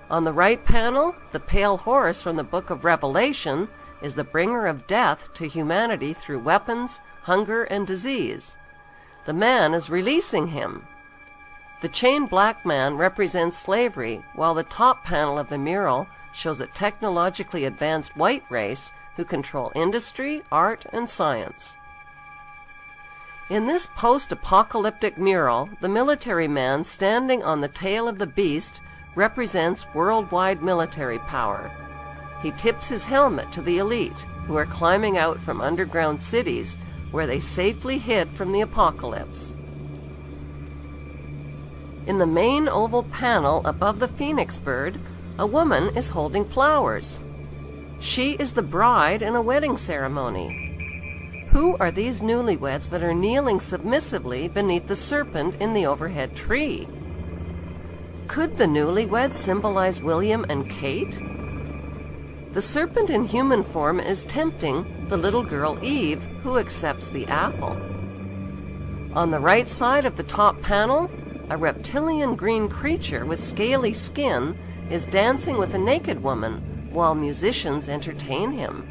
On the right panel, the pale horse from the book of Revelation is the bringer of death to humanity through weapons, hunger, and disease. The man is releasing him. The chained black man represents slavery, while the top panel of the mural shows a technologically advanced white race who control industry, art, and science. In this post-apocalyptic mural, the military man standing on the tail of the beast represents worldwide military power. He tips his helmet to the elite, who are climbing out from underground cities where they safely hid from the apocalypse. In the main oval panel above the phoenix bird, a woman is holding flowers. She is the bride in a wedding ceremony. Who are these newlyweds that are kneeling submissively beneath the serpent in the overhead tree? Could the newlyweds symbolize William and Kate? The serpent in human form is tempting the little girl Eve, who accepts the apple. On the right side of the top panel, a reptilian green creature with scaly skin is dancing with a naked woman while musicians entertain him.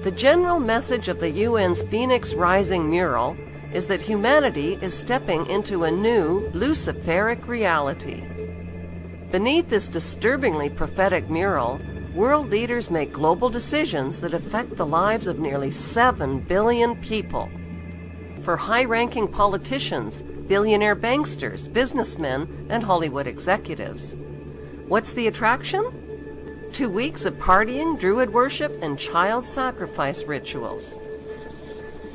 The general message of the UN's Phoenix Rising mural is that humanity is stepping into a new Luciferic reality. Beneath this disturbingly prophetic mural, world leaders make global decisions that affect the lives of nearly 7 billion people. For high-ranking politicians, billionaire banksters, businessmen, and Hollywood executives. What's the attraction? 2 weeks of partying, druid worship, and child sacrifice rituals.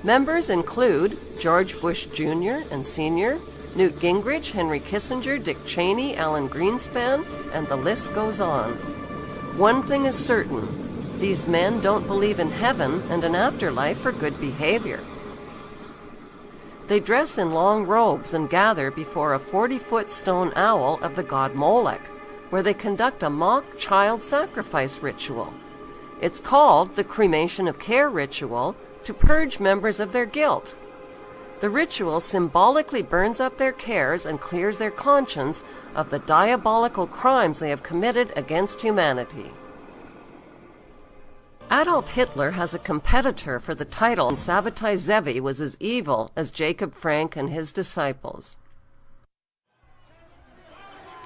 Members include George Bush Jr. and Sr., Newt Gingrich, Henry Kissinger, Dick Cheney, Alan Greenspan, and the list goes on. One thing is certain, these men don't believe in heaven and an afterlife for good behavior. They dress in long robes and gather before a 40-foot stone owl of the god Molech, where they conduct a mock child sacrifice ritual. It's called the cremation of care ritual to purge members of their guilt. The ritual symbolically burns up their cares and clears their conscience of the diabolical crimes they have committed against humanity. Adolf Hitler has a competitor for the title, and Sabbatai Zevi was as evil as Jacob Frank and his disciples.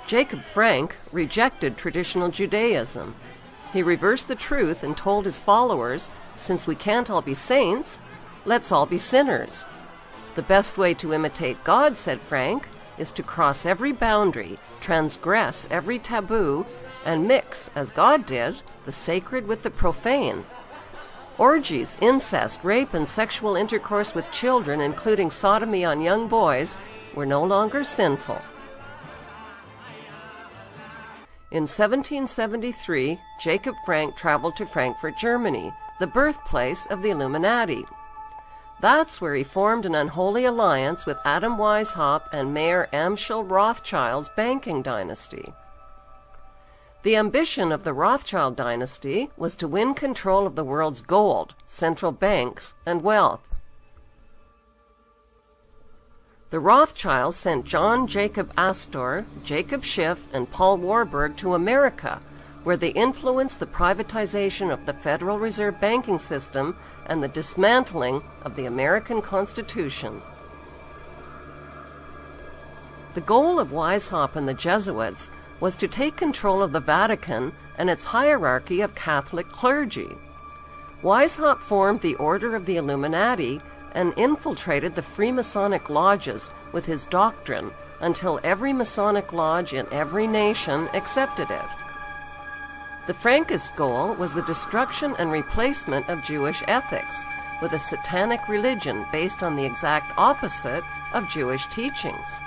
Jacob Frank rejected traditional Judaism. He reversed the truth and told his followers, since we can't all be saints, let's all be sinners. The best way to imitate God, said Frank, is to cross every boundary, transgress every taboo, and mix, as God did, the sacred with the profane. Orgies, incest, rape, and sexual intercourse with children, including sodomy on young boys, were no longer sinful. In 1773, Jacob Frank traveled to Frankfurt, Germany, the birthplace of the Illuminati. That's where he formed an unholy alliance with Adam Weishaupt and Mayor Amschel Rothschild's banking dynasty. The ambition of the Rothschild dynasty was to win control of the world's gold, central banks, and wealth. The Rothschilds sent John Jacob Astor, Jacob Schiff, and Paul Warburg to America, where they influenced the privatization of the Federal Reserve banking system and the dismantling of the American Constitution. The goal of Weishaupt and the Jesuits was to take control of the Vatican and its hierarchy of Catholic clergy. Weishaupt formed the Order of the Illuminati and infiltrated the Freemasonic lodges with his doctrine until every Masonic lodge in every nation accepted it. The Frankist goal was the destruction and replacement of Jewish ethics with a satanic religion based on the exact opposite of Jewish teachings.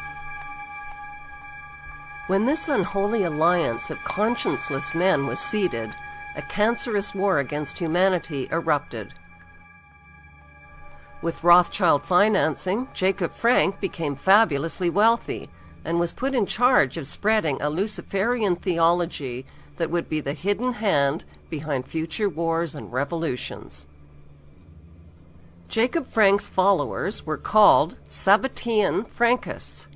When this unholy alliance of conscienceless men was seeded, a cancerous war against humanity erupted. With Rothschild financing, Jacob Frank became fabulously wealthy and was put in charge of spreading a Luciferian theology that would be the hidden hand behind future wars and revolutions. Jacob Frank's followers were called Sabbatean Frankists.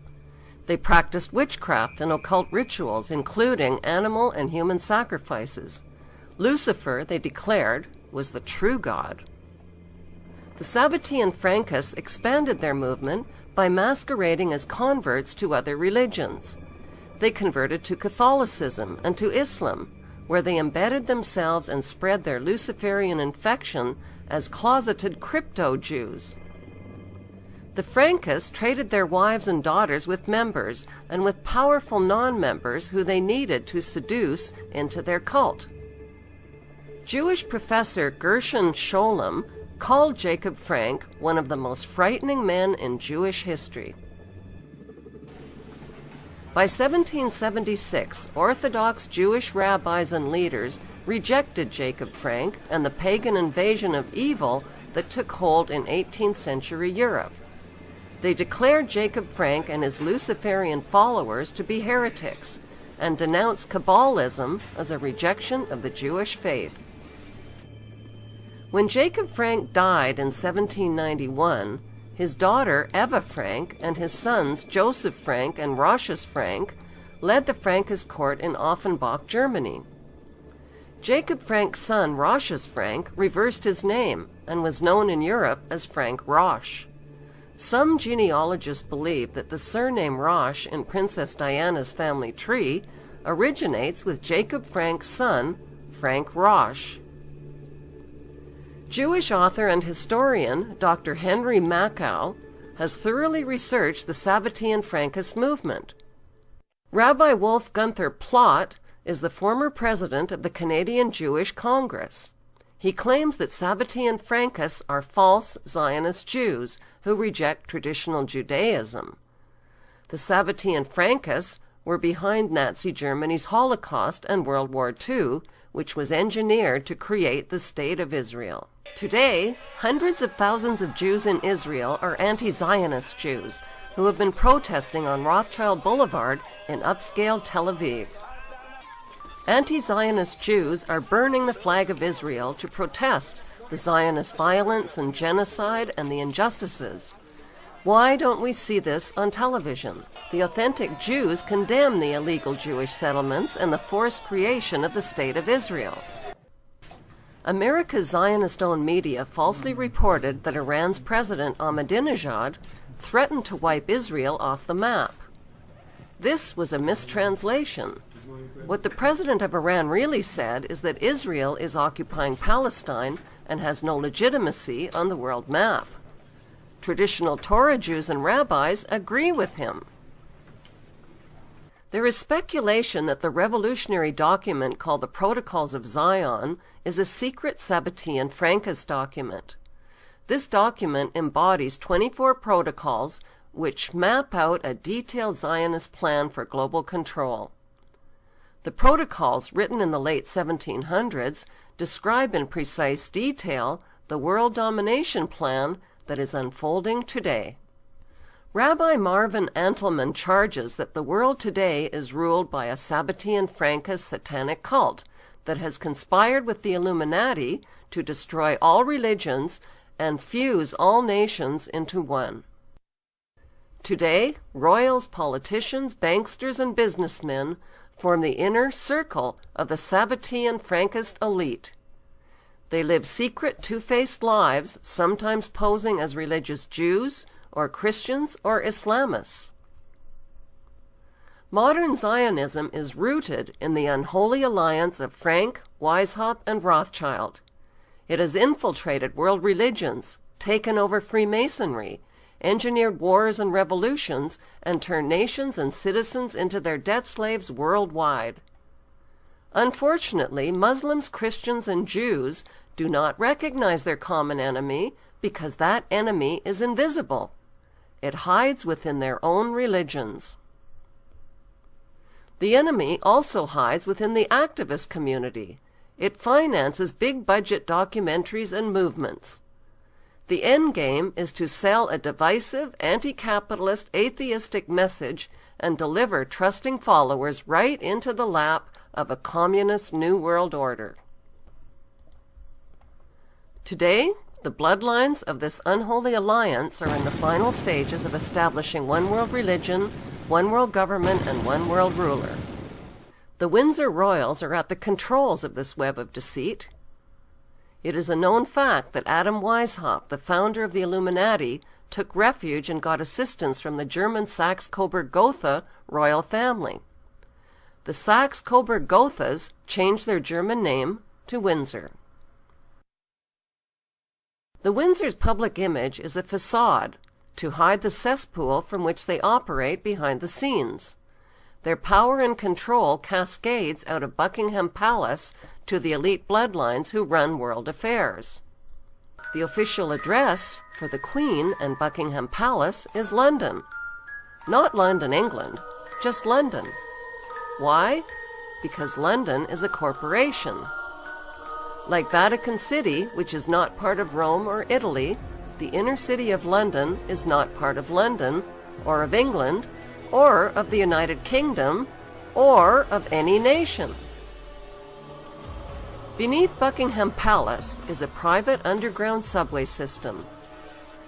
They practiced witchcraft and occult rituals, including animal and human sacrifices. Lucifer, they declared, was the true God. The Sabbatean Frankists expanded their movement by masquerading as converts to other religions. They converted to Catholicism and to Islam, where they embedded themselves and spread their Luciferian infection as closeted crypto-Jews. The Frankists traded their wives and daughters with members and with powerful non-members who they needed to seduce into their cult. Jewish professor Gershon Scholem called Jacob Frank one of the most frightening men in Jewish history. By 1776, Orthodox Jewish rabbis and leaders rejected Jacob Frank and the pagan invasion of evil that took hold in 18th century Europe. They declared Jacob Frank and his Luciferian followers to be heretics and denounced Kabbalism as a rejection of the Jewish faith. When Jacob Frank died in 1791, his daughter Eva Frank and his sons Joseph Frank and Rochus Frank led the Frankish court in Offenbach, Germany. Jacob Frank's son Rochus Frank reversed his name and was known in Europe as Frank Roche. Some genealogists believe that the surname Roche in Princess Diana's family tree originates with Jacob Frank's son, Frank Roche. Jewish author and historian Dr. Henry Makow has thoroughly researched the Sabbatean Frankist movement. Rabbi Wolf Gunther Plott is the former president of the Canadian Jewish Congress. He claims that Sabbatean Frankists are false Zionist Jews who reject traditional Judaism. The Sabbatean Frankists were behind Nazi Germany's Holocaust and World War II, which was engineered to create the State of Israel. Today, hundreds of thousands of Jews in Israel are anti-Zionist Jews who have been protesting on Rothschild Boulevard in upscale Tel Aviv. Anti-Zionist Jews are burning the flag of Israel to protest the Zionist violence and genocide and the injustices. Why don't we see this on television? The authentic Jews condemn the illegal Jewish settlements and the forced creation of the State of Israel. America's Zionist-owned media falsely reported that Iran's President Ahmadinejad threatened to wipe Israel off the map. This was a mistranslation. What the president of Iran really said is that Israel is occupying Palestine and has no legitimacy on the world map. Traditional Torah Jews and rabbis agree with him. There is speculation that the revolutionary document called the Protocols of Zion is a secret Sabbatean Frankist document. This document embodies 24 protocols which map out a detailed Zionist plan for global control. The protocols, written in the late 1700s, describe in precise detail the world domination plan that is unfolding today. Rabbi Marvin Antelman charges that the world today is ruled by a Sabbatean Frankist satanic cult that has conspired with the Illuminati to destroy all religions and fuse all nations into one. Today, royals, politicians, banksters, and businessmen form the inner circle of the Sabbatean Frankist elite. They live secret, two-faced lives, sometimes posing as religious Jews or Christians or Islamists. Modern Zionism is rooted in the unholy alliance of Frank, Weishaupt, and Rothschild. It has infiltrated world religions, taken over Freemasonry, engineered wars and revolutions, and turned nations and citizens into their debt slaves worldwide. Unfortunately, Muslims, Christians, and Jews do not recognize their common enemy because that enemy is invisible. It hides within their own religions. The enemy also hides within the activist community. It finances big-budget documentaries and movements. The end game is to sell a divisive, anti-capitalist, atheistic message and deliver trusting followers right into the lap of a communist New World Order. Today, the bloodlines of this unholy alliance are in the final stages of establishing one world religion, one world government, and one world ruler. The Windsor royals are at the controls of this web of deceit. It is a known fact that Adam Weishaupt, the founder of the Illuminati, took refuge and got assistance from the German Saxe-Coburg-Gotha royal family. The Saxe-Coburg-Gothas changed their German name to Windsor. The Windsor's public image is a facade to hide the cesspool from which they operate behind the scenes. Their power and control cascades out of Buckingham Palace to the elite bloodlines who run world affairs. The official address for the Queen and Buckingham Palace is London. Not London, England, just London. Why? Because London is a corporation. Like Vatican City, which is not part of Rome or Italy, the inner city of London is not part of London, or of England, or of the United Kingdom, or of any nation. Beneath Buckingham Palace is a private underground subway system.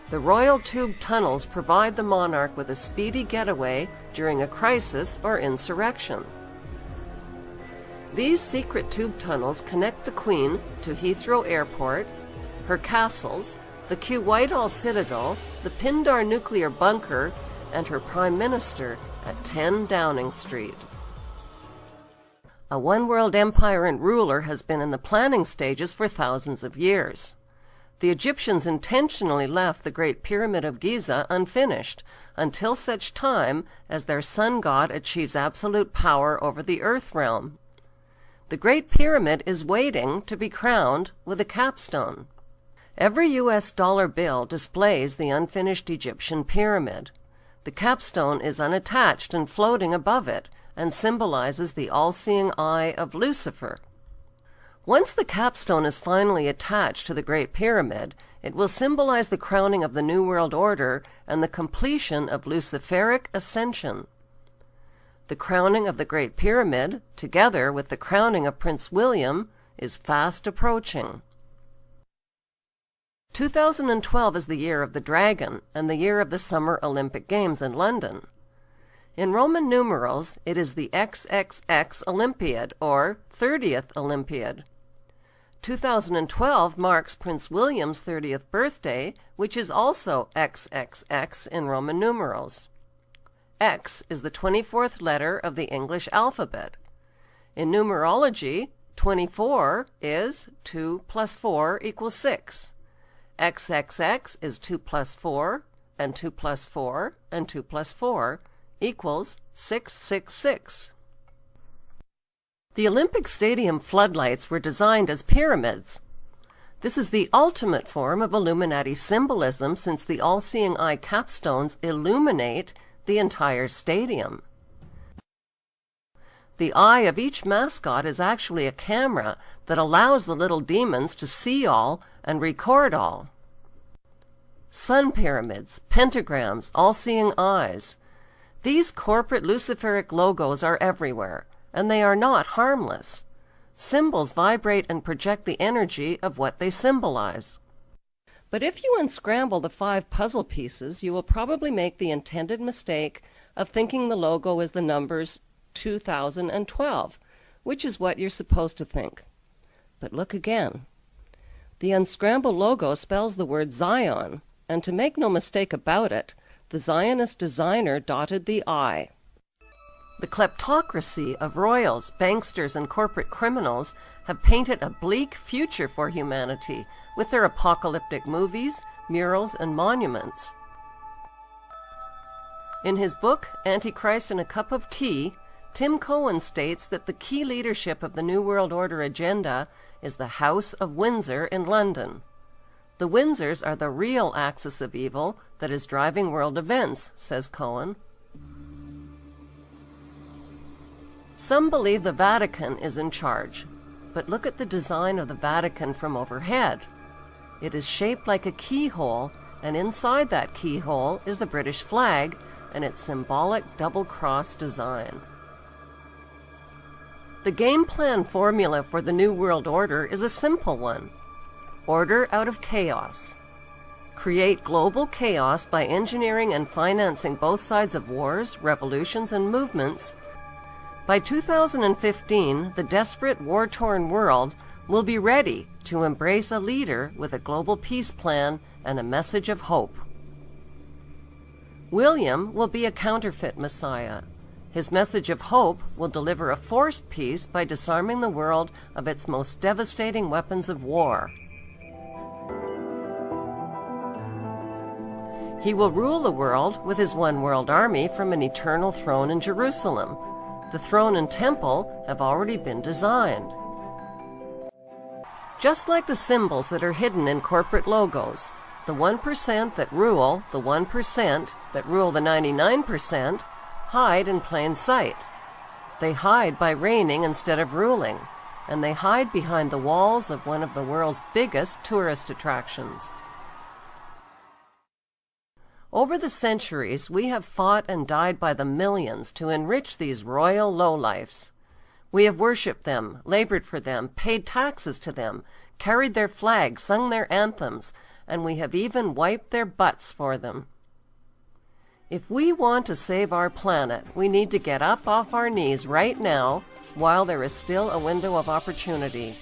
The royal tube tunnels provide the monarch with a speedy getaway during a crisis or insurrection. These secret tube tunnels connect the Queen to Heathrow Airport, her castles, the Kew Whitehall Citadel, the Pindar nuclear bunker, and her Prime Minister at 10 Downing Street. A one-world empire and ruler has been in the planning stages for thousands of years. The Egyptians intentionally left the Great Pyramid of Giza unfinished until such time as their sun god achieves absolute power over the earth realm. The Great Pyramid is waiting to be crowned with a capstone. Every U.S. dollar bill displays the unfinished Egyptian pyramid. The capstone is unattached and floating above it and symbolizes the all-seeing eye of Lucifer. Once the capstone is finally attached to the Great Pyramid, it will symbolize the crowning of the New World Order and the completion of Luciferic ascension. The crowning of the Great Pyramid, together with the crowning of Prince William, is fast approaching. 2012 is the year of the dragon and the year of the Summer Olympic Games in London. In Roman numerals, it is the XXX Olympiad, or 30th Olympiad. 2012 marks Prince William's 30th birthday, which is also XXX in Roman numerals. X is the 24th letter of the English alphabet. In numerology, 24 is 2 plus 4 equals 6. XXX is 2 plus 4, and 2 plus 4, and 2 plus 4 equals 666. The Olympic Stadium floodlights were designed as pyramids. This is the ultimate form of Illuminati symbolism, since the all-seeing eye capstones illuminate the entire stadium. The eye of each mascot is actually a camera that allows the little demons to see all and record all. Sun pyramids, pentagrams, all-seeing eyes. These corporate Luciferic logos are everywhere, and they are not harmless. Symbols vibrate and project the energy of what they symbolize. But if you unscramble the 5 puzzle pieces, you will probably make the intended mistake of thinking the logo is the numbers 2012, which is what you're supposed to think. But look again. The unscrambled logo spells the word Zion, and to make no mistake about it, the Zionist designer dotted the I. The kleptocracy of royals, banksters, and corporate criminals have painted a bleak future for humanity with their apocalyptic movies, murals, and monuments. In his book, Antichrist and a Cup of Tea, Tim Cohen states that the key leadership of the New World Order agenda is the House of Windsor in London. The Windsors are the real axis of evil that is driving world events, says Cohen. Some believe the Vatican is in charge, but look at the design of the Vatican from overhead. It is shaped like a keyhole, and inside that keyhole is the British flag and its symbolic double-cross design. The game plan formula for the New World Order is a simple one. Order out of chaos. Create global chaos by engineering and financing both sides of wars, revolutions, and movements. By 2015, the desperate, war-torn world will be ready to embrace a leader with a global peace plan and a message of hope. William will be a counterfeit messiah. His message of hope will deliver a forced peace by disarming the world of its most devastating weapons of war. He will rule the world with his one world army from an eternal throne in Jerusalem. The throne and temple have already been designed. Just like the symbols that are hidden in corporate logos, the 1% that rule the 1% that rule the 99% hide in plain sight. They hide by reigning instead of ruling, and they hide behind the walls of one of the world's biggest tourist attractions. Over the centuries, we have fought and died by the millions to enrich these royal lowlifes. We have worshipped them, labored for them, paid taxes to them, carried their flags, sung their anthems, and we have even wiped their butts for them. If we want to save our planet, we need to get up off our knees right now while there is still a window of opportunity.